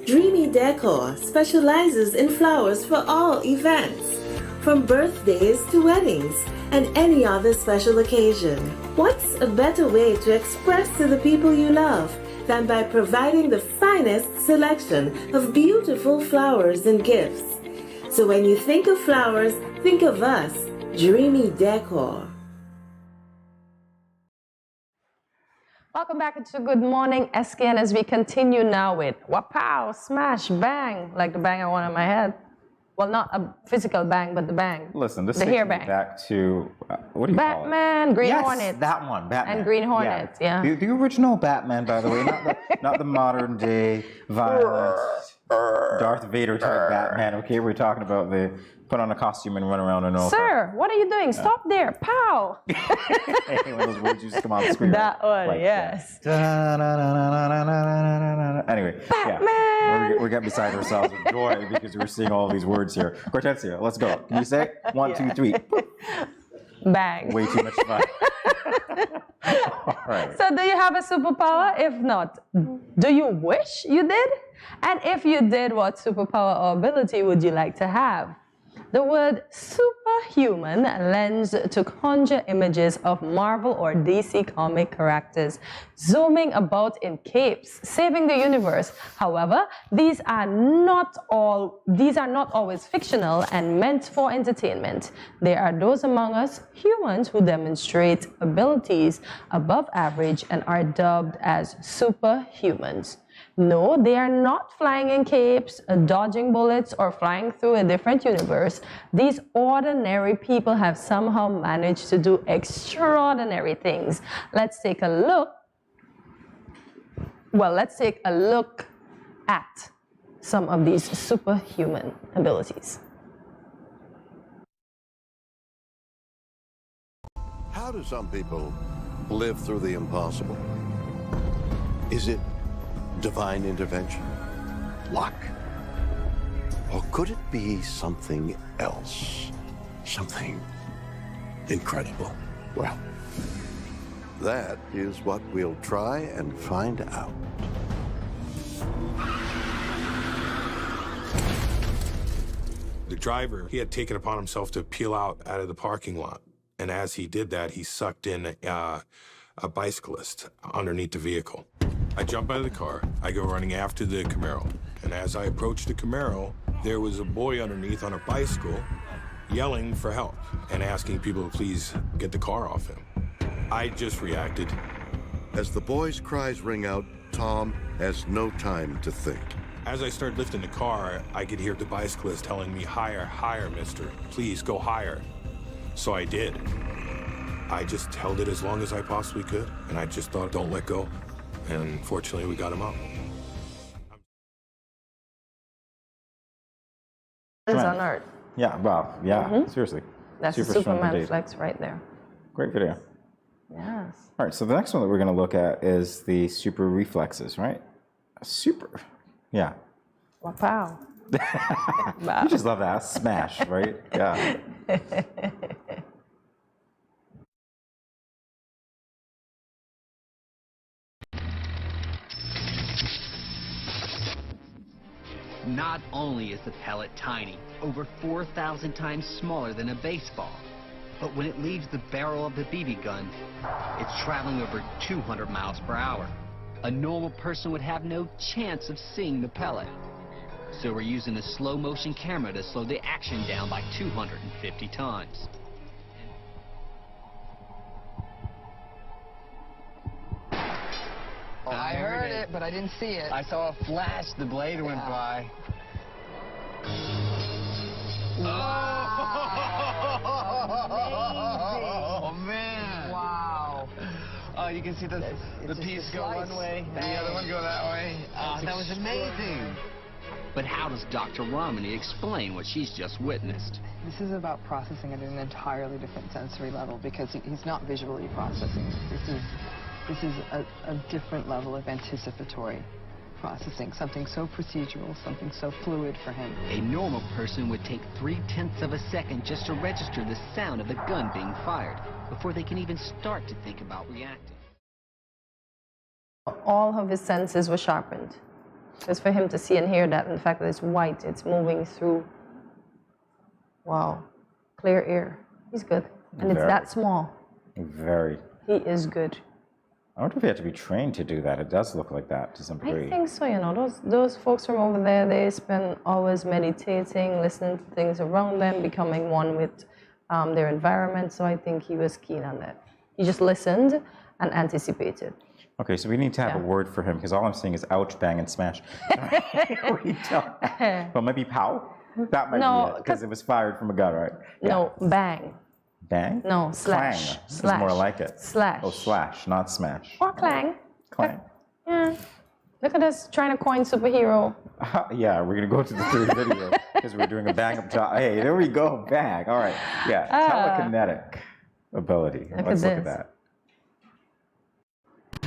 Dreamy Decor specializes in flowers for all events, from birthdays to weddings and any other special occasion. What's a better way to express to the people you love than by providing the finest selection of beautiful flowers and gifts? So when you think of flowers, think of us, Dreamy Decor. Welcome back to Good Morning SKN as we continue now with wapow, smash, bang, like the bang I want on my head. Well, not a physical bang, but the bang. Listen, this the takes hair me bang. back to, what do you call it? Batman, Green Yes, Hornet. that one, Batman. And Green Hornet, yeah. The original Batman, by the way, not the modern day violent Darth Vader type Batman, okay? We're talking about the put on a costume and run around and all. Sir, what are you doing? Stop there, pow! One of those words you just come on the screen. That one, like yes. Anyway, yeah, we got beside ourselves with joy because we're seeing all these words here. Cortesia, let's go. Can you say it? 1, 2, 3. Bang. Way too much fun. All right. So do you have a superpower? If not, do you wish you did? And if you did, what superpower or ability would you like to have? The word superhuman lends to conjure images of Marvel or DC comic characters zooming about in capes, saving the universe. However, these are not always fictional and meant for entertainment. There are those among us, humans, who demonstrate abilities above average and are dubbed as superhumans. No, they are not flying in capes, dodging bullets, or flying through a different universe. These ordinary people have somehow managed to do extraordinary things. Let's take a look at some of these superhuman abilities. How do some people live through the impossible? Is it divine intervention? Luck? Or could it be something else? Something incredible? Well, that is what we'll try and find out. The driver, he had taken upon himself to peel out of the parking lot. And as he did that, he sucked in a bicyclist underneath the vehicle. I jump out of the car. I go running after the Camaro. And as I approached the Camaro, there was a boy underneath on a bicycle yelling for help and asking people to please get the car off him. I just reacted. As the boy's cries ring out, Tom has no time to think. As I started lifting the car, I could hear the bicyclist telling me, "Higher, higher, mister. Please go higher." So I did. I just held it as long as I possibly could, and I just thought, don't let go. And fortunately, we got him out. Hands on earth. Yeah, wow, yeah, seriously. That's Super a strong Superman indeed. flex right there. Great video. Yes. All right, so the next one that we're going to look at is the super reflexes, right? Super. Yeah. Wow. You just love that. Smash, right? Yeah. Not only is the pellet tiny, over 4,000 times smaller than a baseball, but when it leaves the barrel of the BB gun, it's traveling over 200 miles per hour. A normal person would have no chance of seeing the pellet. So we're using a slow motion camera to slow the action down by 250 times. I heard it, but I didn't see it. I saw a flash. The blade went by. Oh, man. Wow. Oh, you can see the piece go one way and the other one go that way. Oh, that was amazing. But how does Dr. Romney explain what she's just witnessed? This is about processing at an entirely different sensory level because he's not visually processing. This is a different level of anticipatory processing, something so procedural, something so fluid for him. A normal person would take 0.3 of a second just to register the sound of the gun being fired before they can even start to think about reacting. All of his senses were sharpened. Just for him to see and hear that, and the fact that it's white, it's moving through. Wow. Clear ear. He's good. And it's that small. Very. He is good. I wonder if you have to be trained to do that. It does look like that to some degree. I think so, you know. Those folks from over there, they spend hours meditating, listening to things around them, becoming one with their environment. So I think he was keen on that. He just listened and anticipated. Okay, so we need to have a word for him because all I'm seeing is ouch, bang, and smash. But maybe pow? That might be it because it was fired from a gun, right? No, bang. Bang? No, slash. Clang. Slash. It's more like it. Slash. Oh, slash, not smash. Or clang. Clang. Yeah. Look at us trying to coin superhero. Yeah, we're going to go to the third video because we're doing a bang up top. Hey, there we go, bang. All right. Yeah, telekinetic ability. Let's look at that.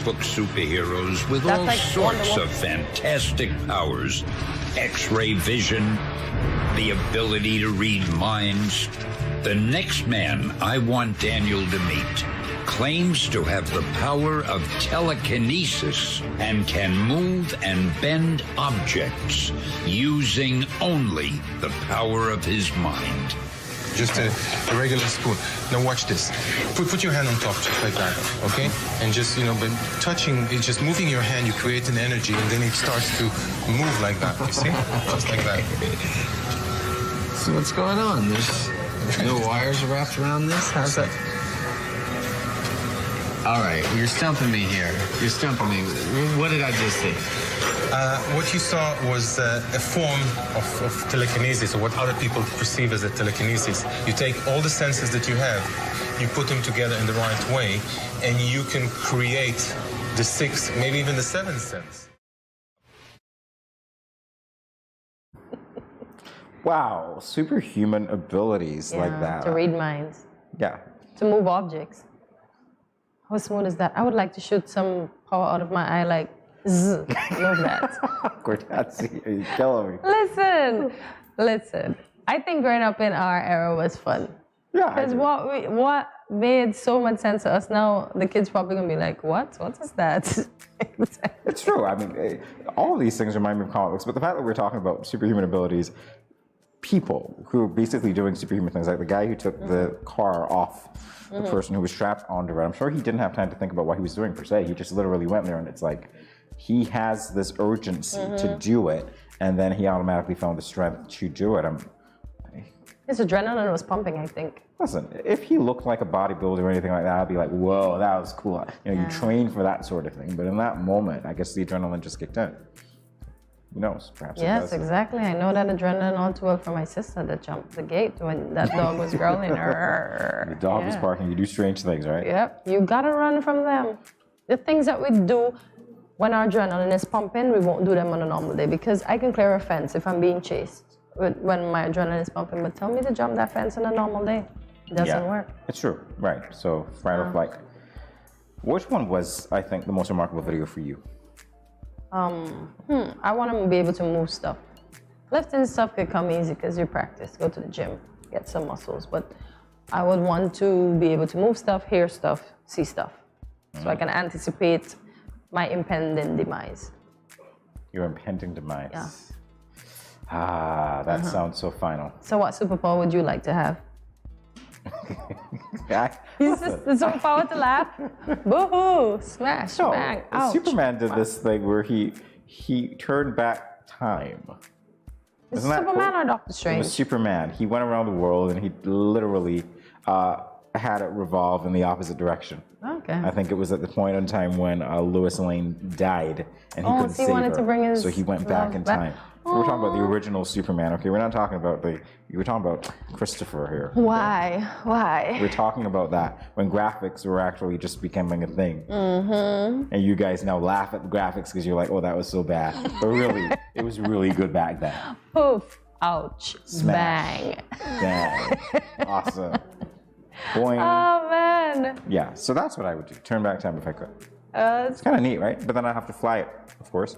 Book superheroes with all sorts of fantastic powers. X-ray vision, the ability to read minds. The next man I want Daniel to meet claims to have the power of telekinesis and can move and bend objects using only the power of his mind. Just a regular spoon. Now watch this. Put your hand on top just like that, okay? And just, you know, by touching, it's just moving your hand, you create an energy, and then it starts to move like that, you see? Just like that. So what's going on? There's no wires wrapped around this? How's that? All right, you're stumping me here. You're stumping me. What did I just see? What you saw was a form of telekinesis, or what other people perceive as a telekinesis. You take all the senses that you have, you put them together in the right way, and you can create the sixth, maybe even the seventh sense. Wow, superhuman abilities like that. To read minds. Yeah. To move objects. How smooth is that? I would like to shoot some power out of my eye, like, zzz. Love that. Cortazzi, you're killing me. Listen. I think growing up in our era was fun. Yeah. Because what made so much sense to us now, the kids probably gonna be like, what? What is that? It's true. I mean, all of these things remind me of comic books, but the fact that we're talking about superhuman abilities, people who are basically doing superhuman things, like the guy who took the car off the person who was strapped onto it, I'm sure he didn't have time to think about what he was doing per se. He just literally went there, and it's like, he has this urgency to do it, and then he automatically found the strength to do it. His adrenaline was pumping, I think. Listen, if he looked like a bodybuilder or anything like that, I'd be like, whoa, that was cool. You know, you train for that sort of thing. But in that moment, I guess the adrenaline just kicked in. Who knows? Perhaps it Yes, does. exactly. I know that adrenaline all too well from my sister that jumped the gate when that dog was growling. The dog was barking. You do strange things, right? Yep. You gotta run from them. The things that we do when our adrenaline is pumping, we won't do them on a normal day because I can clear a fence if I'm being chased when my adrenaline is pumping. But tell me to jump that fence on a normal day. It doesn't work. It's true, right. So, fight or flight. Which one was, I think, the most remarkable video for you? I want to be able to move stuff. Lifting stuff could come easy because you practice, go to the gym, get some muscles. But I would want to be able to move stuff, hear stuff, see stuff. So I can anticipate my impending demise. Your impending demise. Yeah. Ah, that sounds so final. So what superpower would you like to have? Is this the superpower to laugh? Boo-hoo! Smash, bang, ouch. Superman did this thing where he turned back time. Is it Superman or Doctor Strange? It was Superman. He went around the world and he literally had it revolve in the opposite direction. Okay. I think it was at the point in time when Lois Lane died and he couldn't so he save wanted her. to bring his So he went back in time. We're talking about the original Superman. Okay, we're not talking about we're talking about Christopher here. Why? We're talking about that when graphics were actually just becoming a thing. Mm-hmm. And you guys now laugh at the graphics because you're like, oh, that was so bad. But really, it was really good back then. Poof. Ouch. Smash. Bang. Awesome. Boing. Oh, man. Yeah, so that's what I would do. Turn back time if I could. It's kind of neat, right? But then I have to fly it, of course.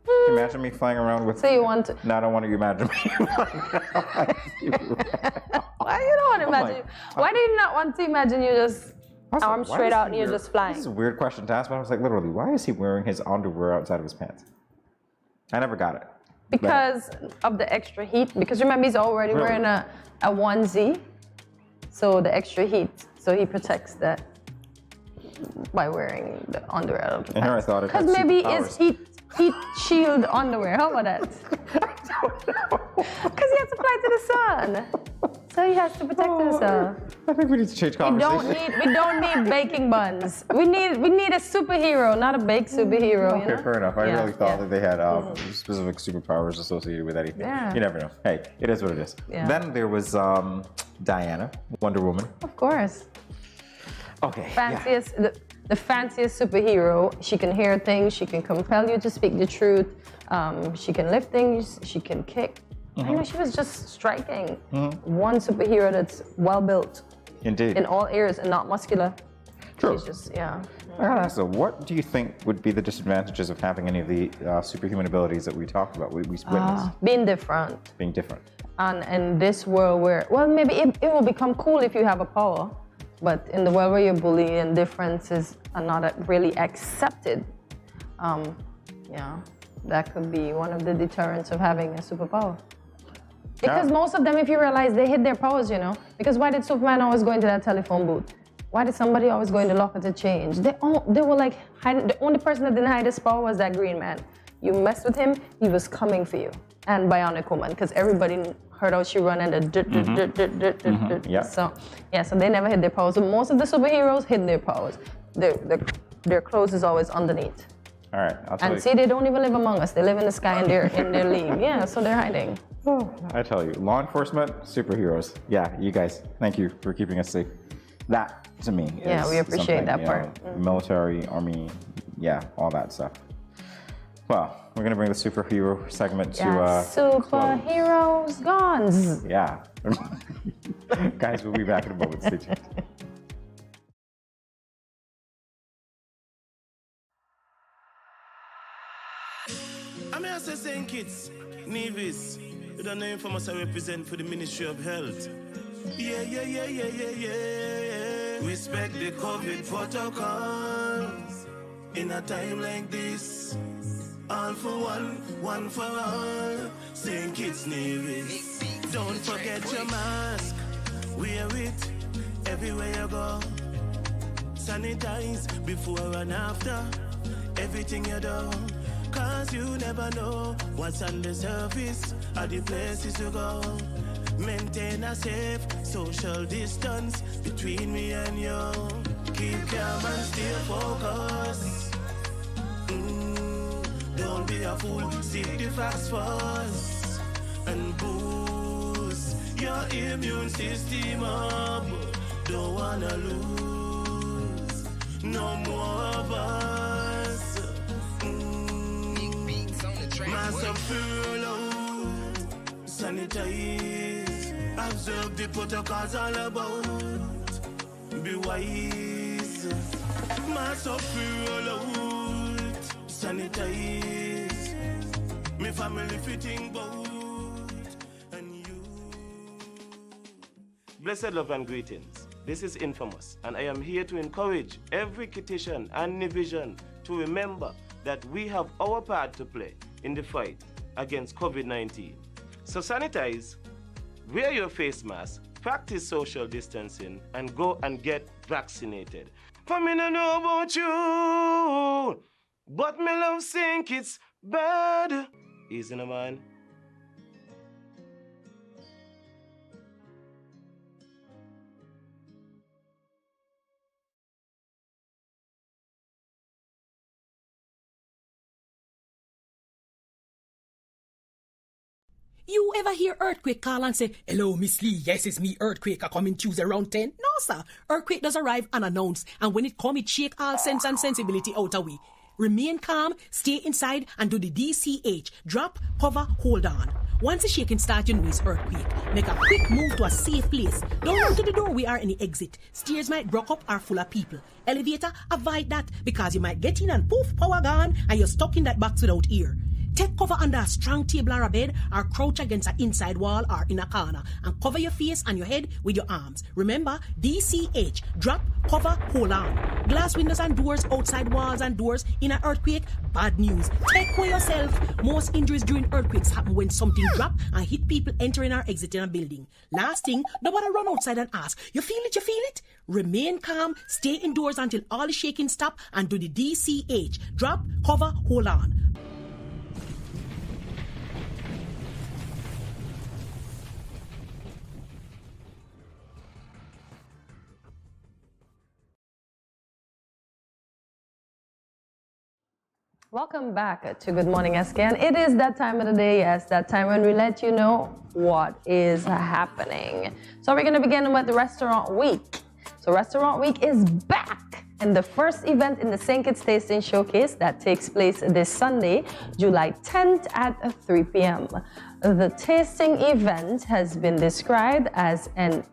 Can you imagine me flying around with... So you want to... No, I don't want to imagine me flying around. Why you don't want to imagine... Why do you not want to imagine you just arms straight out and you're just flying? This is a weird question to ask, but I was like, literally, why is he wearing his underwear outside of his pants? I never got it. Because of the extra heat. Because remember, he's already wearing a onesie. So the extra heat. So he protects that by wearing the underwear out of the pants. And here I thought it had because maybe superpowers. it's heat shield underwear. How about that? Because he has to fly to the sun. So he has to protect himself. I think we need to change conversation. We don't need baking buns. We need a superhero, not a baked superhero. Okay, you know? fair enough. I really thought that they had specific superpowers associated with anything. Yeah. You never know. Hey, it is what it is. Yeah. Then there was Diana, Wonder Woman. Of course. Okay. Fanciest, the fanciest superhero. She can hear things. She can compel you to speak the truth. She can lift things. She can kick. I know she was just striking. One superhero that's well built. Indeed. In all areas and not muscular. True. She's just, yeah. I gotta ask though, what do you think would be the disadvantages of having any of the superhuman abilities that we talked about, we witnessed? Being different. Being different. And in this world where, well, maybe it will become cool if you have a power. But in the world where you're bullied and differences are not really accepted, yeah, that could be one of the deterrents of having a superpower. Because most of them, if you realize, they hid their powers, you know. Because why did Superman always go into that telephone booth? Why did somebody always go in the locker to change? They were like, hiding. The only person that didn't hide his power was that green man. You messed with him, he was coming for you. And Bionic Woman, because everybody heard how she run and the Yeah. So they never hid their powers. So most of the superheroes hid their powers. Their clothes is always underneath. All right, I'll tell you. And see, they don't even live among us. They live in the sky and they're in their league. Yeah, so they're hiding. I tell you, law enforcement, superheroes. Yeah, you guys, thank you for keeping us safe. That, to me, Yeah, is we appreciate something, that part. Military, army, yeah, all that stuff. Well, we're gonna bring the superhero segment to superheroes guns. Yeah. Guys, we'll be back in a moment. Stay tuned. me I say St. Kitts, Nevis. You don't know Infamous I represent for the Ministry of Health. Yeah. Respect the COVID protocols. In a time like this, all for one for all. St. Kitts, Nevis. Don't forget your mask. Wear it everywhere you go. Sanitize before and after everything you do. Cause you never know what's on the surface of the places you go. Maintain a safe social distance between me and you. Keep calm and stay focused. Don't be a fool, seek the facts first. And boost your immune system up. Don't wanna lose no more of us. Mask up, furlough, sanitize, observe the protocols all about. Be wise. Mask up, furlough, sanitize. Me family fitting boat and you. Blessed love and greetings. This is Infamous, and I am here to encourage every Kittitian and Nivision to remember that we have our part to play in the fight against COVID-19. So sanitize, wear your face mask, practice social distancing, and go and get vaccinated. For me no know about you, but me love St. Kitts bad. Easy no man. You ever hear Earthquake call and say, "Hello, Miss Lee, yes, it's me, Earthquake, I coming Tuesday around 10? No, sir. Earthquake does arrive unannounced, and when it come, it shake all sense and sensibility out of we. Remain calm, stay inside, and do the DCH. Drop, cover, hold on. Once the shaking starts, you know it's earthquake. Make a quick move to a safe place. Don't run to the door, we are in the exit. Stairs might block up or full of people. Elevator, avoid that, because you might get in and poof, power gone, and you're stuck in that box without ear. Take cover under a strong table or a bed, or crouch against an inside wall or in a corner, and cover your face and your head with your arms. Remember, DCH, drop, cover, hold on. Glass windows and doors, outside walls and doors in an earthquake, bad news. Take care yourself. Most injuries during earthquakes happen when something drop and hit people entering or exiting a building. Last thing, nobody run outside and ask, you feel it, you feel it? Remain calm, stay indoors until all the shaking stop, and do the DCH, drop, cover, hold on. Welcome back to Good Morning SKN. It is that time of the day, yes, that time when we let you know what is happening. So we're going to begin with the Restaurant Week. So Restaurant Week is back, and the first event in the St. Kitts Tasting Showcase that takes place this Sunday, July 10th at 3 p.m. The tasting event has been described as a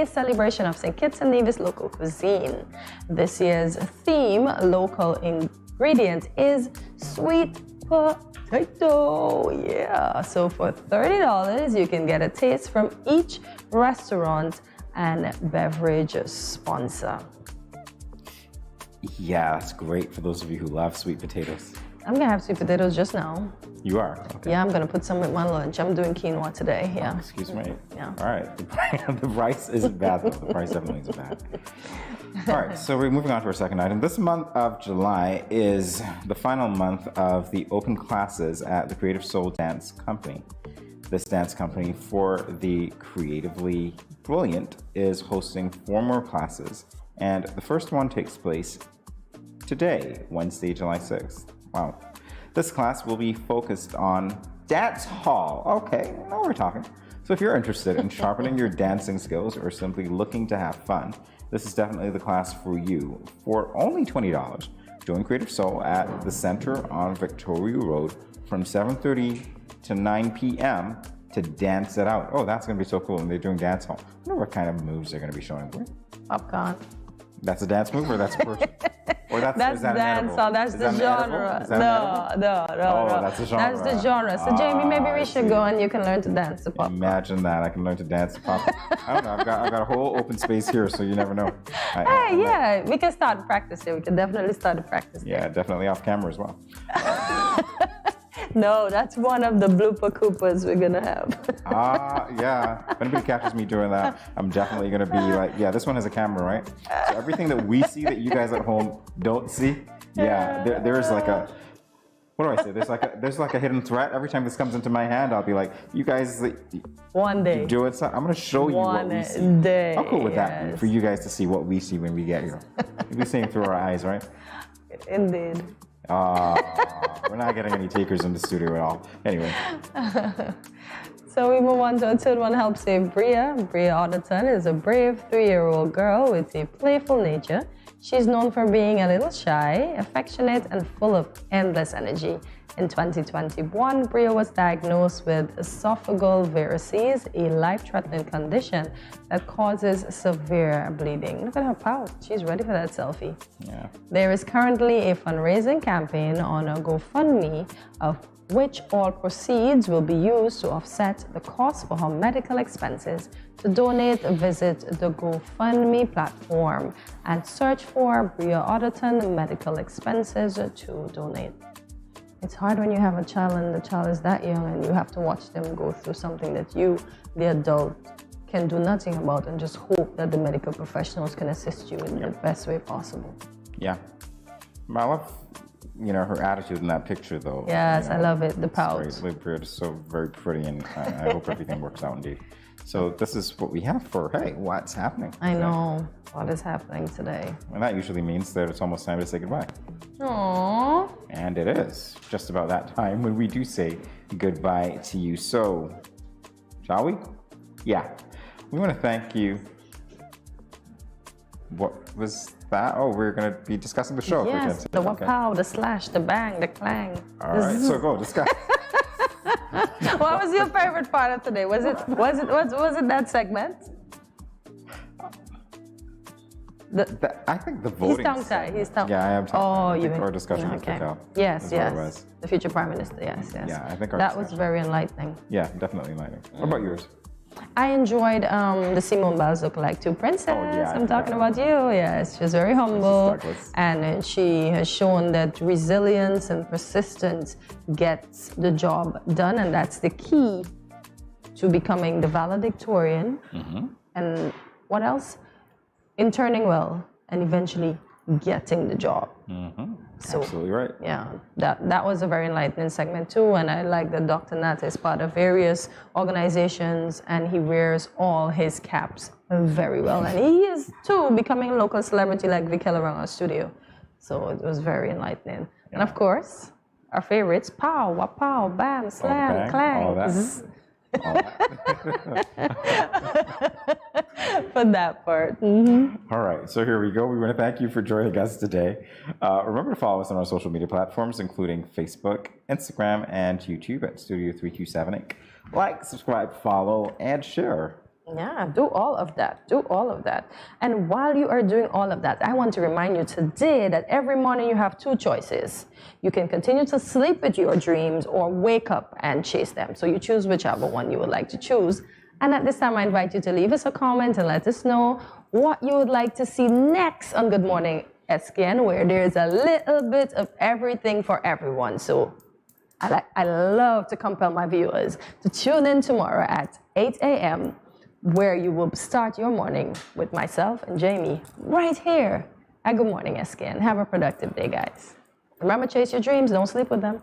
celebration of St. Kitts and Nevis local cuisine. This year's theme, local ingredient, is sweet potato. Yeah, so for $30, you can get a taste from each restaurant and beverage sponsor. Yeah, that's great for those of you who love sweet potatoes. I'm gonna have sweet potatoes just now. You are? Okay. Yeah, I'm gonna put some with my lunch. I'm doing quinoa today, yeah. Oh, excuse me. Yeah. All right, the price isn't bad though. The price definitely isn't bad. All right, so we're moving on to our second item. This month of July is the final month of the open classes at the Creative Soul Dance Company. This dance company, for the creatively brilliant, is hosting 4 more classes, and the first one takes place today, Wednesday, July 6th. Wow. This class will be focused on dance hall. Okay, now we're talking. So if you're interested in sharpening your dancing skills or simply looking to have fun, this is definitely the class for you. For only $20, join Creative Soul at the Center on Victoria Road from 7:30 to 9 p.m. to dance it out. Oh, that's going to be so cool. And they're doing dance hall. I wonder what kind of moves they're going to be showing. Popcorn. That's a dance move or that's a person? Or that's That's is that an edible? dancehall. That's Is the that an edible? genre. Is that an edible? No. Oh, that's the genre. That's the genre. So Jamie, maybe we should go and you can learn to dance to pop. Imagine that. I can learn to dance to pop. I don't know. I've got a whole open space here, so you never know. Hey, yeah, we can start practice here. We can definitely start the practice. Yeah, definitely off camera as well. No, that's one of the blooper coopers we're gonna have. Yeah. If anybody catches me doing that, I'm definitely gonna be like, yeah, this one has a camera, right? So everything that we see that you guys at home don't see, yeah, there's like a, what do I say? There's like a hidden threat. Every time this comes into my hand, I'll be like, you guys, one day, do it. I'm gonna show you what we see. One day. How cool would that be for you guys to see what we see when we get here? We'll be seeing through our eyes, right? Indeed. We're not getting any takers in the studio at all. Anyway. So we move on to our third one, Help Save Bria. Bria Otterton is a brave 3-year-old girl with a playful nature. She's known for being a little shy, affectionate, and full of endless energy. In 2021, Bria was diagnosed with esophageal varices, a life-threatening condition that causes severe bleeding. Look at her pout. She's ready for that selfie. Yeah. There is currently a fundraising campaign on a GoFundMe, of which all proceeds will be used to offset the cost for her medical expenses. To donate, visit the GoFundMe platform and search for Bria Otterton Medical Expenses to donate. It's hard when you have a child and the child is that young and you have to watch them go through something that you, the adult, can do nothing about and just hope that the medical professionals can assist you in the best way possible. Yeah. I love, her attitude in that picture, though. Yes, I love it. The pout. It's so very pretty, and I hope everything works out indeed. So this is what we have for, hey, what's happening? I know. What is happening today? And that usually means that it's almost time to say goodbye. Aww. And it is just about that time when we do say goodbye to you. So, shall we? Yeah. We want to thank you. What was that? Oh, we're going to be discussing the show. Yes, the wapow, the slash, the bang, the clang. All right, so go, discuss. What was your favorite part of today? Was it that segment? I think the voting. He's tongue-tied. Yeah, I am tongue-tied. Oh, you our discussion with okay. Cal. Yes. The future prime minister. Yes. Yeah, I think that was very enlightening. Yeah, definitely enlightening. What about yours? I enjoyed the Simone Biles Look-alike 2 Princess. I'm talking about you. Yes, she was very humble, and she has shown that resilience and persistence gets the job done, and that's the key to becoming the valedictorian. And what else? Interning well and eventually getting the job. So, absolutely right. Yeah, that was a very enlightening segment too, and I like that Dr. Nat is part of various organizations and he wears all his caps very well, and he is too becoming a local celebrity like Vicky around our studio. So it was very enlightening. And of course, our favorites, pow, wapow, bam, slam, clang. All that. For that part. All right, so here we go. We want to thank you for joining us today. Remember to follow us on our social media platforms, including Facebook, Instagram, and YouTube at Studio 327 Inc. Like, subscribe, follow, and share. Yeah, do all of that. Do all of that. And while you are doing all of that, I want to remind you today that every morning you have 2 choices. You can continue to sleep with your dreams or wake up and chase them. So you choose whichever one you would like to choose. And at this time, I invite you to leave us a comment and let us know what you would like to see next on Good Morning SKN, where there's a little bit of everything for everyone. So I love to compel my viewers to tune in tomorrow at 8 a.m., where you will start your morning with myself and Jamie right here at Good Morning SKN. Have a productive day, guys. Remember, chase your dreams. Don't sleep with them.